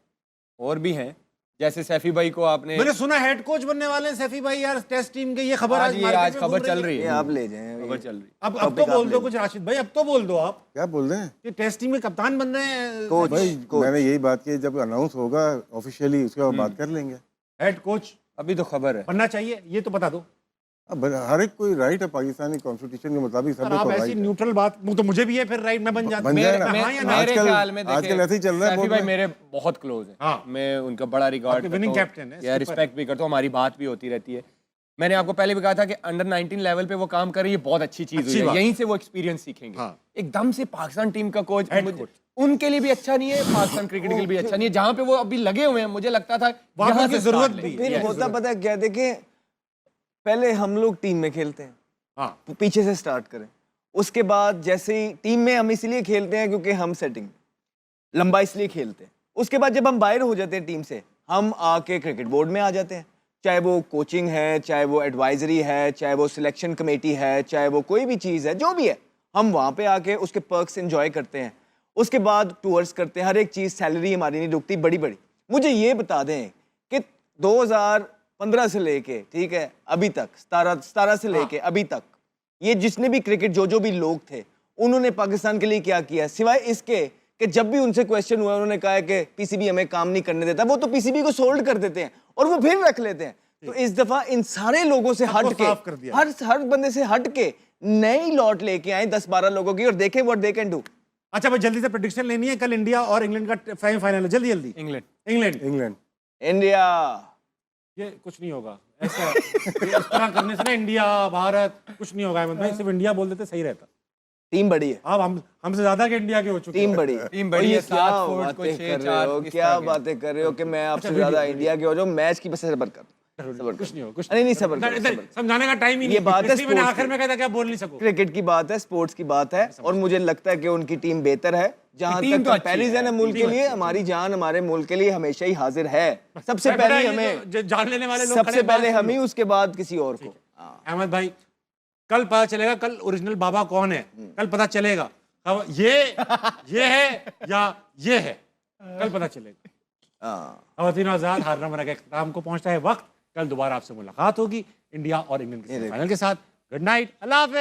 और भी हैं, जैसे सैफी भाई को आपने। मैंने सुना हेड कोच बनने वाले हैं सैफी भाई यार टेस्ट टीम के। ये खबर आज मार्केट आज में खबर घूम चल है। रही ये है, आप ले जाएं। खबर चल रही है। अब टॉपिक तो बोल आप दो ले कुछ राशिद भाई, अब तो बोल दो आप क्या बोल रहे हैं कि टेस्ट टीम में कप्तान बन रहे हैं कोच भाई? मैंने यही बात की, जब अनाउंस होगा ऑफिशियली उसके बाद बात कर लेंगे। हेड कोच अभी तो खबर है। बनना चाहिए, ये तो बता दो। अब हर एक कोई राइट है पाकिस्तानी कॉन्स्टिट्यूशन के मुताबिक, सर सबको आप ऐसी राइट है। न्यूट्रल बात, तो मुझे भी है फिर राइट, मैं बन जाता बन जाए ना। हाँ या ना? मेरे आजकल- ख्याल में देखिए, आजकल ऐसे ही चल रहा है सैफी बोर्ड भाई में। मेरे बहुत क्लोज हैं। हाँ। मैं उनका बड़ा रिगार्ड आपके winning captain है, या skipper। रिस्पेक्ट भी करता हूँ, हमारी बात भी होती रहती है। मैंने आपको पहले भी कहा था कि अंडर 19 लेवल पे वो काम कर रही है, बहुत अच्छी चीज अच्छी हुई है, बात। यहीं से वो एक्सपीरियंस सीखेंगे। हाँ। एकदम से पाकिस्तान टीम का कोच Head coach। उनके लिए भी अच्छा नहीं है, पाकिस्तान क्रिकेट के लिए भी अच्छा नहीं है। जहां पे वो अभी लगे हुए हैं, मुझे लगता था वहाँ पे यहाँ उनकी से जरूरत start भी लें। है। फिर होता पता है क्या, देखिए पहले हम लोग टीम में खेलते हैं, हाँ पीछे से स्टार्ट करें। उसके बाद जैसे ही टीम में हम इसलिए खेलते हैं क्योंकि हम सेटिंग लंबा इसलिए खेलते हैं। उसके बाद जब हम बाहर हो जाते हैं टीम से, हम आके क्रिकेट बोर्ड में आ जाते हैं, चाहे वो कोचिंग है, चाहे वो एडवाइजरी है, चाहे वो सिलेक्शन कमेटी है, चाहे वो कोई भी चीज़ है, जो भी है, हम वहाँ पे आके उसके पर्क्स एंजॉय करते हैं। उसके बाद टूर्स करते हैं, हर एक चीज़, सैलरी हमारी नहीं रुकती बड़ी बड़ी। मुझे ये बता दें कि 2015 से लेके, ठीक है, अभी तक 17 से लेके अभी तक, ये जिसने भी क्रिकेट जो भी लोग थे, उन्होंने पाकिस्तान के लिए क्या किया, सिवाय इसके कि जब भी उनसे क्वेश्चन हुआ उन्होंने कहा है कि पीसीबी हमें काम नहीं करने देता। वो तो पीसीबी को सोल्ड कर देते हैं और वो फिर रख लेते हैं। तो इस दफा इन सारे लोगों से सबको हट के, साफ कर दिया। हर बंदे से हट के नई लॉट लेके आए 10-12 लोगों की, और देखें व्हाट दे कैन डू। अच्छा भाई, जल्दी से प्रेडिक्शन लेनी है। कल इंडिया और इंग्लैंड का सेमीफाइनल है, जल्दी जल्दी। इंग्लैंड इंग्लैंड इंडिया ये कुछ नहीं होगा ऐसा इस तरह करने से ना, इंडिया भारत कुछ नहीं होगा अहमद भाई, सिर्फ इंडिया बोल देते सही रहता। टीम बड़ी है, अब हमसे ज्यादा के इंडिया के हो चुके टीम हैं। बड़ी है। टीम बड़ी और ये है, 7 क्या फुट को बातें 6 कर रहे 4 हो, किस क्या तरह के? बातें कर रहे हो कि मैं आपसे वीडियो, ज्यादा वीडियो। इंडिया के हो जाऊं। मैच की बस सबर कर, कुछ नहीं हो, कुछ नहीं सबर इधर- करो, इधर सबर। समझाने का टाइम ही ये नहीं। बात है इसलिए मैंने sports आखिर की। में कहा था कि आप बोल नहीं सको। क्रिकेट की बात है, स्पोर्ट्स की बात है, और मुझे लगता है कि उनकी टीम बेहतर है। जहां टीम तक तो अच्छी कंपैरिजन है है, मुल्क टीम के लिए, अच्छी है। हमारी जान हमारे मुल्क के लिए हमेशा ही हाजिर है। सबसे मैं पहले पता है, हमें, ये तो जान लेने वाले लोग सबसे खड़े पहले बात हम ही, उसके बाद किसी और को। हाँ। अहमद भाई कल पता चलेगा, कल ओरिजिनल बाबा कौन है, कल पता चलेगा। अब ये है या ये है, कल पता चलेगा। हाँ। खवातीन आजाद, हारना मना के इख्तिताम को पहुंचता है वक्त। कल दोबारा आपसे मुलाकात होगी इंडिया और इंग्लैंड के सेमीफाइनल के साथ। गुड नाइट, अल्लाह हाफिज।